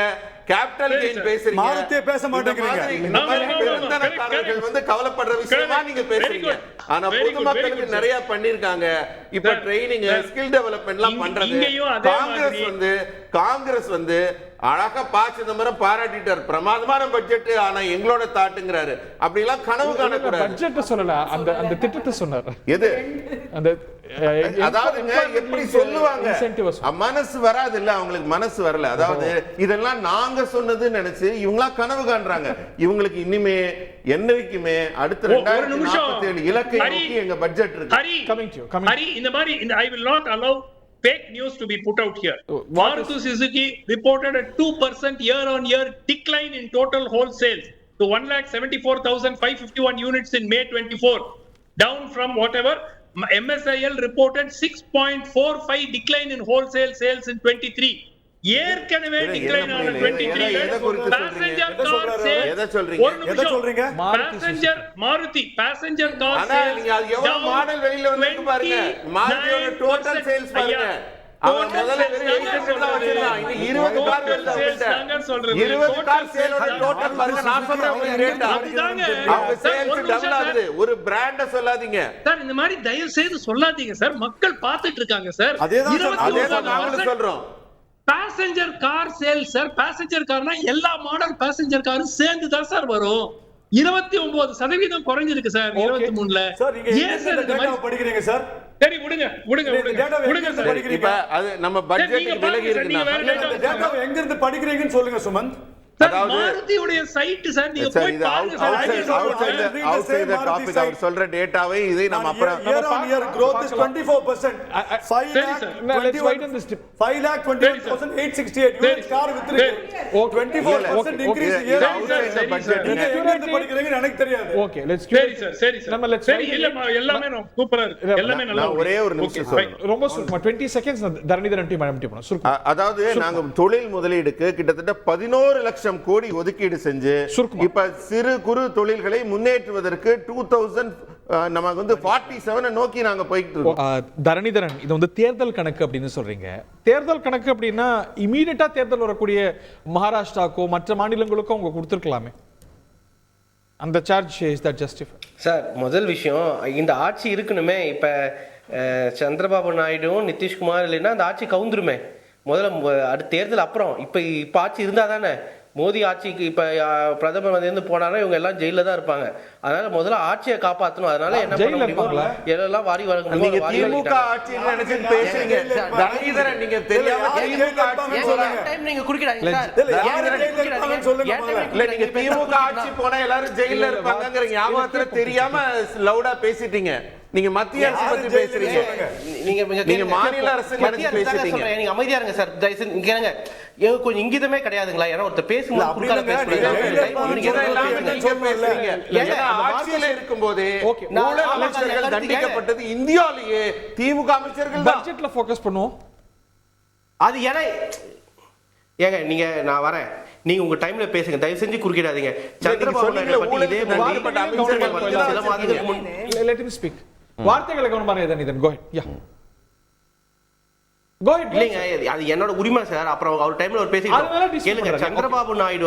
கேபிட்டல் கெயின் பேசுறீங்க, மாருதியை பேச மாட்டேங்கிறீங்க. பெருந்தனக்காரர்கள் வந்து கவலைப்படுற விஷயமா நீங்க பேசுறீங்க. ஆனா பொதுமக்களுக்கு நிறைய பண்ணிருக்காங்க. இப்ப ட்ரைனிங், ஸ்கில் டெவலப்மென்ட்லாம் பண்றது. காங்கிரஸ் வந்து அழகா ப. சிதம்பரம் பாராட்டிட்டார், பிரமாதமான பட்ஜெட், ஆனா எங்களோட தாட்டுங்கிறாரு. அப்படி எல்லாம் கனவு காணக்கூடாது. பட்ஜெட் சொல்லல, அந்த திட்டத்தை சொன்னார். எது? அந்த அதாவதுங்க எப்படி சொல்லுவாங்க, மனசு வராது இல்ல, அவங்களுக்கு மனசு வரல. அதாவது இதெல்லாம் நாங்க சொன்னதுன்னு நினைச்சு இவங்களா கனவு காண்றாங்க. இவங்களுக்கு இனிமே என்னைக்குமே அடுத்த 2047 இலக்கை நோக்கி எங்க பட்ஜெட் இருக்கு. ஹரி, இந்த மாதிரி I will not allow fake news to be put out here. Maruti Suzuki reported a 2% year-on-year decline in total wholesale to 1,74,551 units in May 24, down from whatever. MSIL reported 6.45 decline in wholesale sales in 23. ஏற்கனவே decline ஆன 23 passenger car sales. எதை சொல்றீங்க? passenger Maruti passenger car sales. ஆனா நீங்க அது எவ்வளவு model வெளியில வந்து பாருங்க. மாருதியோட டோட்டல் சேல்ஸ் பாருங்க. அவன் முதல்ல வெறும் 800 தான் வச்சிருந்தான். இன்னைக்கு 20 கார் வருது. 20 கார் சேலோட டோட்டல் பாருங்க. நான் சொல்றேன் உங்களுக்கு ரேட். அவங்க சேல்ஸ் டபுள் ஆகுது. ஒரு பிராண்ட சொல்லாதீங்க சார். இந்த மாதிரி தயவு செய்து சொல்லாதீங்க சார். மக்கள் பார்த்துட்டு இருக்காங்க சார். அதேதான் நாங்களும் சொல்றோம். Passenger car sales sir. Passenger Karnaugh எல்லா மாடல் பேசஞ்சர் காரும் சேர்ந்து தான் சார் வரும். 29% குறைஞ்சிருக்கு சார் 23ல. ஏன் சார் இந்த டேட்டா படிக்கிறீங்க சார்? சரி விடுங்க சார். இப்ப அது நம்ம பட்ஜெட் விலகி இருக்குன்னா டேட்டா எங்க இருந்து படிக்கிறீங்கன்னு சொல்லுங்க சுமந்த். சார் அதாவது மாருதியுடைய சைட் சார் நீங்க சார் போய் இது பாருங்க சார் outside the topic அவர் சொல்ற டேட்டாவை இதை நம்ம அப்புறம் year on year growth is 24%. 5 சரி lakh sir. Now, let's widen this tip. 5,21,868 units car வித்திருக்கு. 24% increase year on year. சரி, budget. நீங்க எங்க இருந்து படிக்கிறீங்கன்னு எனக்கு தெரியாது. ஓகே லெட்ஸ் சரி சார் சரி சார் நம்ம let's சரி இல்ல எல்லாமே சூப்பரா இருக்கு எல்லாமே நல்லா நான் ஒரே ஒரு நிமிஷம் சொல்றேன். ரொம்ப சுருக்கமா 20 செகண்ட்ஸ் தரணிதரன் டீம் அனுப்பிட்டு போறோம் சுருக்கமா. அதாவது நாங்க தொழில் முதலீடுக்கு கிட்டத்தட்ட 11 லட்சம் கோடி ஒதுக்கீடு செஞ்சு சுருக்கமா. இப்ப சிறு குறு தொழில்களை முன்னேற்றுவதற்கு 2000 நமக்கு வந்து 47 நோக்கி நாங்க போயிட்டு இருக்கோம். தரணிதரன் இது வந்து தேர்தல் கணக்கு அப்படின்னு சொல்றீங்க. தேர்தல் கணக்கு அப்படின்னா இமீடியட்டா தேர்தல் வரக்கூடிய மகாராஷ்டிராக்கோ மற்ற மாநிலங்களுக்கோ அவங்க கொடுத்துருக்கலாமே. அந்த charge is that justify? Sir முதல் விஷயம் இந்த ஆட்சி இருக்கணுமே. இப்போ சந்திரபாபு நாயுடும் நிதிஷ்குமார் இல்லைன்னா அந்த ஆட்சி கவுந்துருமே. முதல்ல அடுத்த தேர்தல் அப்புறம் இப்போ ஆட்சி இருந்தால் தானே. மோடி ஆட்சிக்கு இப்போ பிரதமர் வந்து போனாலும் இவங்க எல்லாம் ஜெயில தான் இருப்பாங்க. அதனால முதல்ல ஆட்சியை காப்பாற்றணும். அதனால என்ன பண்ண முடியுமோ எல்லாம் வாரி வழங்க. நீங்க திமுக ஆட்சின்னு நினைச்சு பேசுறீங்க. தரணிதரன் நீங்க தெரியாம திமுக ஆட்சின்னு சொல்றாங்க. நீங்க குறுக்கிடாதீங்க சார். இல்ல நீங்க திமுக ஆட்சி போனா எல்லாரும் ஜெயில இருப்பாங்கங்கிற ஞாபகத்துல தெரியாம லவுடா பேசிட்டீங்க. நீங்க மத்திய அரசு பத்தி பேசுறீங்க. நீங்க மாநில அரசு நினைச்சு பேசிட்டீங்க. நீங்க அமைதியா இருங்க சார். தயவுசெய்து இங்க இருங்க. எனக்கு கொஞ்சம் இங்கிதமே கிடையாதுங்களா? ஏன்னா ஒருத்தர் பேசும்போது குறுக்கால ஆட்சியில இருக்கும்போது ஊழல் அமைச்சர்கள் தண்டிக்கப்பட்டது இந்தியாவிலேயே திமுக அமைச்சர்கள். பட்ஜெட்ல ஃபோக்கஸ் பண்ணுவோம். அது ஏங்க நீங்க நான் வரேன். நீங்க உங்க டைம்ல பேசுங்க. தயவு செஞ்சு குறுக்கிடாதீங்க. சந்திரபாபு நாயுடு பத்தி இதே பாதிக்கப்பட்ட அமைச்சர்கள் வந்து சில மாதங்களுக்கு முன் let him speak. வார்த்தைகளை கவனமாக Dharanidharan go ahead. Yeah. Go ahead. இல்லைங்க அது என்னோட உரிமை சார். அப்புறம் அவர் டைம்ல ஒரு பேசிட்டு கேளுங்க. சந்திரபாபு நாயுடு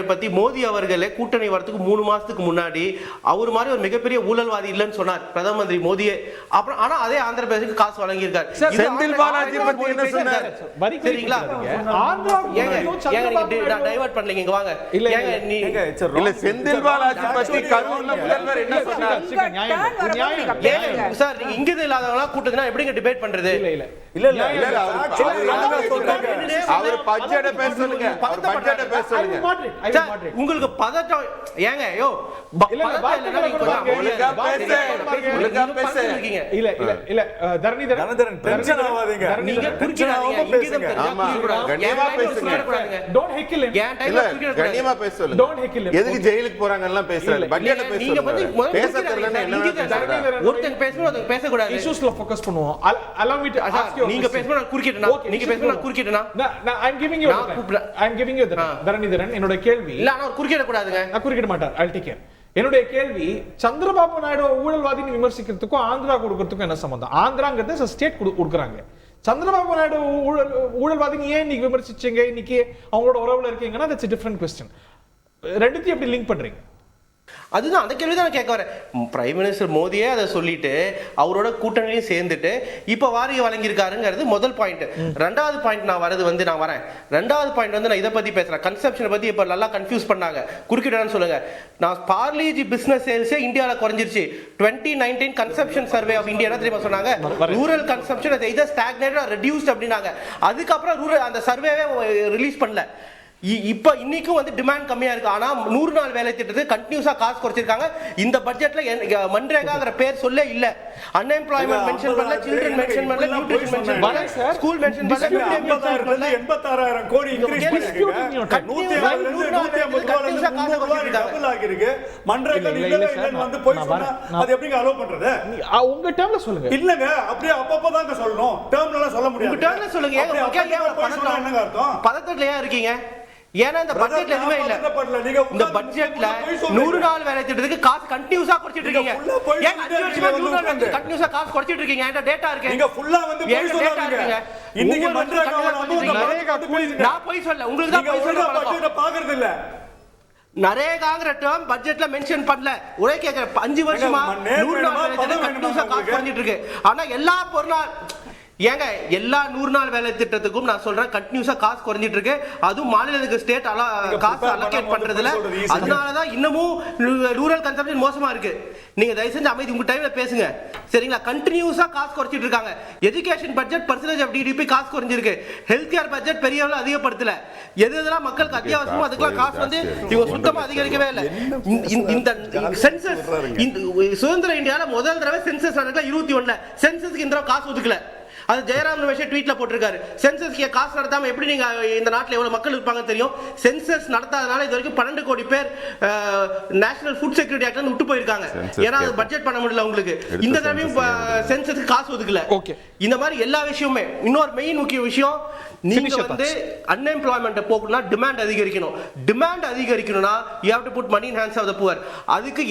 பத்தி மோடி அவர்களே கூட்டணி வரதுக்கு 3 மாசத்துக்கு முன்னாடி அவர் மாதிரி ஒரு மிகப்பெரிய ஊழல்வாதி இல்லைன்னு சொன்னார் பிரதம மந்திரி மோடியே. அப்புறம் ஆனா அதே ஆந்திர பிரதேசுக்கு காசு வழங்கி இருக்காரு. செந்தில் பாலாஜி பத்தி என்ன சொன்னார் சரிங்களா? டைவர்ட் பண்ணலீங்க. இங்க வாங்க. இல்ல செந்தில் பாலாஜி பத்தி கரூர்ல முதல்வர் என்ன சொன்னார்? சார் நீங்க இங்க இல்லாதவங்களா கூட்டத்தினா எப்படிங்க டிபேட் பண்றது? இல்ல அவர் பட்ஜெட் பேச சொல்லுங்க. அவர் பட்ஜெட் பேச சொல்லுங்க. உங்களுக்கு பதட்டம் ஏங்க யோ தரணிதரன் டென்ஷன் ஆகாதீங்க. நீங்க குறுக்கிடாதீங்க. கண்ணியமா பேசுங்க. Don't heckle him. கண்ணியமா பேச சொல்லுங்க. எதுக்கு ஜெயிலுக்கு போறாங்கலாம் பேசுறாங்க. பட்ஜெட் பேச சொல்லுங்க. பேச தெரியலன்னா என்ன பேசுறாங்க? ஒருத்தங்க பேசணும் ஒருத்தங்க பேச கூடாது. இஷ்யூஸ்ல ஃபோக்கஸ் பண்ணுவோம். Allow me to ask you. நீங்க பேசணும் நான் குறுக்கிட்டேனா? நீங்க பேசணும் நான் குறுக்கிட்டேனா? I'm giving you தரணிதரன் என்னோட கேள்வி இல்ல நான் குறுக்கிட கூடாதுங்க. நான் குறுக்கிட மாட்டார். I'll take care. என்னுடைய கேள்வி சந்திரபாபு நாயுடு ஊழல்வாதின்னு விமர்சிக்கிறதுக்கும் ஆந்திரா கொடுக்கறதுக்கும் என்ன சம்பந்தம்? ஆந்திராங்கிறது ஸ்டேட் கொடுக்குறாங்க. சந்திரபாபு நாயுடு ஊழல்வாதின்னு ஏன் இன்னைக்கு விமர்சிச்சீங்க? இன்னைக்கு அவங்களோட உறவுல இருக்கீங்கன்னா that's a different question. ரெண்டுத்தையும் எப்படி லிங்க் பண்றீங்க? அதுதான் அந்த கேள்வி தான் கேட்க வரேன். பிரைம் மினிஸ்டர் மோடியே அதை சொல்லிட்டு அவரோட கூட்டணியும் சேர்ந்துட்டு இப்ப வாரி வழங்கியிருக்காருங்கிறது முதல் பாயிண்ட். ரெண்டாவது பாயிண்ட் நான் வரேன். ரெண்டாவது பாயிண்ட் வந்து நான் இதை பத்தி பேசுறேன். கன்செப்ஷனை பத்தி இப்ப நல்லா கன்ஃபியூஸ் பண்ணாங்க. குறுக்கிடான்னு சொல்லுங்க. நான் பார்லேஜி பிசினஸ் சேல்ஸே இந்தியாவில் குறைஞ்சிருச்சு. 2019 கன்செப்ஷன் சர்வே ஆஃப் இந்தியா தெரியுமா சொன்னாங்க? Rural conception either stagnated or reduced அப்படினாங்க. அதுக்கப்புறம் ரூரல் அந்த சர்வேவே ரிலீஸ் பண்ணல. இப்ப இன்னைக்கும் வந்து டிமாண்ட் கம்மியா இருக்கு. ஆனா 100 நாள் வேலை திட்டத்துக்கு கண்டினியூஸா காசு குறைச்சிருக்காங்க. இந்த பட்ஜெட்ல மன்ரேகாங்கிற பேர் சொல்ல இல்ல. அன்எம்ப்ளாய்மென்ட் மென்ஷன் பண்ணல, சில்ட்ரன் மென்ஷன் பண்ணல, நியூட்ரிஷன் மென்ஷன் பண்ணல, ஸ்கூல் மென்ஷன் பண்ணல. 86,000 கோடி இன்கிரீஸ் பண்ணிருக்காங்க. 150 ரூபாய் டபுள் ஆகிருக்கு. மன்ரேகா இல்லன்னு வந்து போய் சொன்னா அது எப்படிங்க அலோ பண்றது? உங்க டேர்ம்ல சொல்லுங்க. இல்லங்க அப்படியே அப்பப்பதான் சொல்லணும். டேர்ம்ல சொல்ல முடியாது. உங்க டேர்ம்ல சொல்லுங்க. என்னங்க அர்த்தம்? பதட்டத்துல ஏன் இருக்கீங்க? ஏன்னா இந்த பட்ஜெட்ல எதுவுமே இல்ல. இந்த பட்ஜெட்ல 100 நாள் வேலை திட்டத்துக்கு காசு கண்டினியூஸா குறைச்சிட்டு இருக்கீங்க. ஏன் 5 வருஷமா 100 நாள் வேலை கண்டினியூஸா காசு குறைச்சிட்டு இருக்கீங்க? என்கிட்ட டேட்டா இருக்கு. நீங்க ஃபுல்லா வந்து போய் சொல்லாதீங்க. இன்னைக்கு மன்ரேகாவை நான் போய் சொல்ல. உங்களுக்கு தான் போய் சொல்ல பட்ஜெட்ட பாக்குறது இல்ல. நரேகாங்கிற டேர்ம் பட்ஜெட்ல மென்ஷன் பண்ணல. ஒரே கேக்குற 5 வருஷமா 100 நாள் வேலை திட்டம் கண்டினியூஸா காசு குறைச்சிட்டு இருக்கு. ஆனா எல்லா ஏங்க எல்லா 100 நாள் வேலை திட்டத்துக்கும் நான் சொல்றேன் கண்டினியூஸா காசு குறைஞ்சிட்டு இருக்கு. அதுவும் மாநிலத்துக்கு ஸ்டேட் காசு அலோகேட் பண்றதுல அதனாலதான் இன்னமும் ரூரல் கன்சம்ப்ஷன் மோசமா இருக்கு. நீங்க தயவு செஞ்சு அமைதி உங்க டைம்ல பேசுங்க சரிங்களா. கண்டினியூஸா காசு குறைச்சிட்டு இருக்காங்க. Education budget percentage of GDP காசு குறைஞ்சிருக்கு. ஹெல்த் கேர் பட்ஜெட் பெரிய அளவுல அதிகப்படுத்தல. எதெல்லாம் மக்களுக்கு அத்தியாவசியமோ அதுக்கெல்லாம் காசு வந்து இவங்க சுத்தமா அதிகரிக்கவே இல்லை. இந்த சென்சஸ் சுதந்திர இந்தியால முதல் தடவை சென்சஸ் நடக்கல 21ல. சென்சஸ்க்கு இந்த காசு ஒதுக்கல. அது ஜெயராம் ரமேஷ் ட்வீட்ல போட்டிருக்காரு. சென்சஸ் காசு நடத்தாம எப்படி நீங்க இந்த நாட்டில் எவ்வளவு மக்கள் இருப்பாங்க தெரியும். சென்சஸ் நடத்தாதனால இது வரைக்கும் 12 கோடி பேர் நேஷனல் ஃபுட் செக்யூரிட்டி ஆக்ட்ல விட்டு போயிருக்காங்க. ஏன்னா அது பட்ஜெட் பண்ண முடியல உங்களுக்கு. இந்த தடவையும் சென்சஸ்க்கு காசு ஒதுக்கல. இந்த மாதிரி எல்லா விஷயமுமே. இன்னொரு மெயின் முக்கிய விஷயம், நீங்க வந்து அன்எம்ப்ளாய்மெண்ட் போகணும்னா டிமாண்ட் அதிகரிக்கணும். டிமாண்ட் அதிகரிக்கணும்னா you have to put money in hands of the poor. அதுக்கு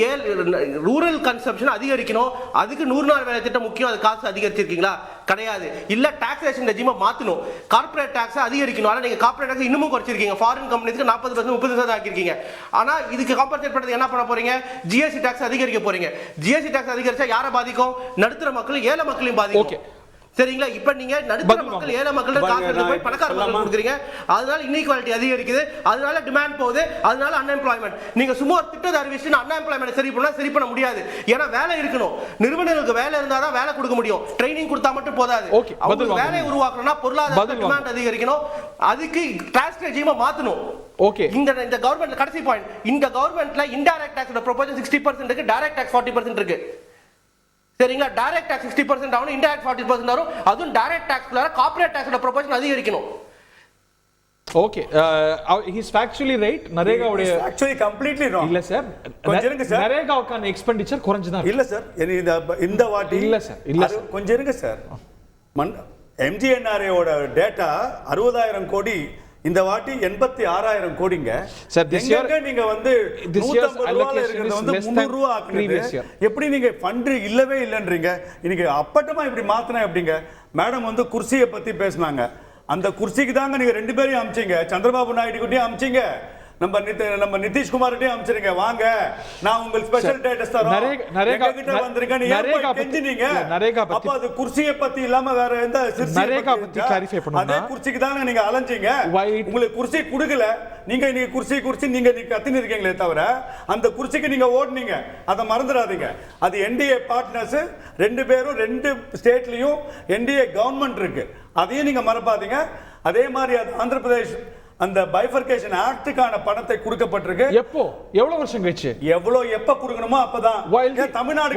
ரூரல் கன்சம்ப்ஷன் அதிகரிக்கணும். அதுக்கு 100 நாள் வேலை திட்டம் முக்கியம். அது காசு அதிகரிச்சிருக்கீங்களா? கிடையாது. இல்ல டாக்ஸேஷன் ரெஜிமை மாத்தணும். கார்ப்பரேட் டாக்ஸ் அதிகரிக்கணும். ஆனா நீங்க கார்ப்பரேட் டாக்ஸ் இன்னமும் குறைச்சிருக்கீங்க. ஃபாரின் கம்பெனிஸ்க்கு 40% 30% ஆக்கிருக்கீங்க. ஆனா இதுக்கு காம்பன்சேட் பண்றது என்ன பண்ண போறீங்க? ஜிஎஸ்டி டாக்ஸ் அதிகரிக்க போறீங்க. ஜிஎஸ்டி டாக்ஸ் அதிகரிச்சா யாரை பாதிக்கும்? நடுத்தர மக்கள், ஏழை மக்களையும் பாதிக்கும். சரிங்களா. இப்ப நீங்க நடுத்தர மக்கள், ஏழை மக்கள் காசு எடுத்து போய் பணக்கார மக்கள் கொடுக்குறீங்க. அதனால இன்இக்வாலிட்டி அதிகரிக்குது. அதனால டிமாண்ட் போகுது. அதனால அன்எம்ப்ளாய்மெண்ட். நீங்க சும்மா ஒரு திட்டத்தை அறிவிச்சு அன்எம்ப்ளாய்மெண்ட் சரி பண்ண முடியாது. ஏன்னா வேலை இருக்கணும். நிறுவனங்களுக்கு வேலை இருந்தாதான் வேலை கொடுக்க முடியும். ட்ரைனிங் கொடுத்தா மட்டும் போதாது. அவங்க வேலையை உருவாக்கணும்னா பொருளாதார டிமாண்ட் அதிகரிக்கணும். அதுக்கு டாக்ஸ் ரெஜிமை மாத்தணும். ஓகே, இந்த கவர்மெண்ட்ல கடைசி பாயிண்ட், இந்த கவர்மெண்ட்ல இன்டைரக்ட் டாக்ஸ் ப்ரொபோசல் 60% இருக்கு, டைரக்ட் டாக்ஸ் 40% இருக்கு. சரிங்களா. டைரக்ட் டாக்ஸ் 60% ஆகும், இன்டைரக்ட் 40% வரும். அதுவும் டைரக்ட் டாக்ஸ்ல கார்ப்பரேட் டாக்ஸோட ப்ரொபோர்ஷன் அதிகரிக்கணும். Okay, he is factually right. நரேகாவுடைய actually completely wrong. இல்ல சார், கொஞ்சம் இருங்க சார். நரேகாவுக்கான எக்ஸ்பெண்டிச்சர் குறைஞ்சதா இல்ல சார். இந்த வாட்டி இல்ல சார், இல்ல சார், கொஞ்சம் இருங்க சார். MGNRA ஓட டேட்டா 60,000 கோடி, இந்த வாட்டி 86,000 கோடிங்க. எங்க நீங்க வந்து 150 ரூபாயில இருக்கிறது வந்து 300 ரூபாய் ஆக்குனீங்க. எப்படி நீங்க ஃபண்ட் இல்லவே இல்லன்றீங்க? இன்னைக்கு அப்பட்டமா இப்படி மாத்துனா எப்படிங்க? மேடம் வந்து குர்சியை பத்தி பேசினாங்க. அந்த குர்சிக்கு தாங்க நீங்க 2 பேரையும் அமிச்சீங்க. சந்திரபாபு நாயுடு கிட்டயும் அமிச்சீங்க, நம்ம நிதிஷ்குமார் கிட்டயும் அமிச்சிருங்க. வாங்க, நான் உங்களுக்கு ஸ்பெஷல் ஸ்டேட்டஸ் தரோம், நரேகா கிட்ட வந்திருக்க. நீங்க கெஞ்சினீங்க. அப்ப அது குர்சியை பத்தி இல்லாம வேற எந்த நரேகா பத்தி கிளாரிஃபை பண்ணுங்க. அதே குர்சிக்கு தாங்க நீங்க அலைஞ்சீங்க. உங்களுக்கு குர்சி கொடுக்கல. நீங்க குர்சி நீங்க கத்தினு இருக்கீங்களே தவிர அந்த குர்சிக்கு நீங்க ஓடுனீங்க. அதை மறந்துடாதீங்க. அது என்டிஏ பார்ட்னர்ஸ் 2 பேரும் 2 ஸ்டேட்லயும் என்டிஏ கவர்மெண்ட் இருக்கு. அதையும் நீங்க மறப்பாதீங்க. அதே மாதிரி அது ஆந்திர பிரதேஷ் அந்த பைஃபர்கேஷன் ஆக்டுக்கான பணத்தை கொடுக்கப்பட்டிருக்கு. எப்போ, எவ்வளவு வருஷம் கழிச்சு, எப்ப கொடுக்கணுமோ அப்பதான். தமிழ்நாடு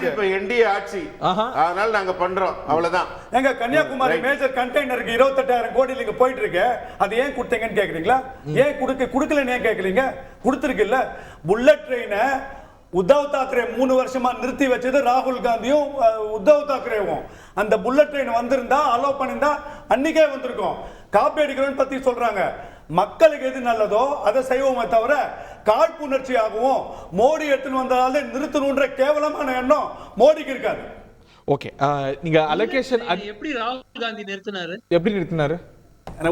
இப்ப என்டிஏ ஆட்சி, அதனால நாங்க பண்றோம், அவ்வளவுதான். எங்க கன்னியாகுமரி மேஜர் கண்டெய்னருக்கு 28,000 கோடி நீங்க போயிட்டு இருக்கு. அது ஏன் கொடுத்தீங்கன்னு கேக்குறீங்களா? ஏன் கொடுக்கலன்னு ஏன் கேக்குறீங்க? கொடுத்துருக்குல்ல. புல்லட் ட்ரெயினை உத்தவ் தாக்கரே 3 வருஷமா நிறுத்தி வச்சது ராகுல் காந்தியும் உத்தவ் தாக்கரேவும். அந்த புல்லட் ட்ரெயின் வந்திருந்தா, அலோவ் பண்ணிருந்தா அன்னைக்கே வந்திருக்கும். காப்பி அடிக்கிறோன்னு பத்தி சொல்றாங்க. மக்களுக்கு எது நல்லதோ அதை செய்வோமே தவிர காழ்ப்புணர்ச்சி ஆகவும் மோடி எடுத்துன்னு வந்தாலே நிறுத்தணும்ன்ற கேவலமான எண்ணம் மோடிக்கு இருக்காது. ஓகே, நீங்க அலோகேஷன் எப்படி ராகுல் காந்தி நிறுத்தினாரு? எப்படி நிறுத்தினாரு?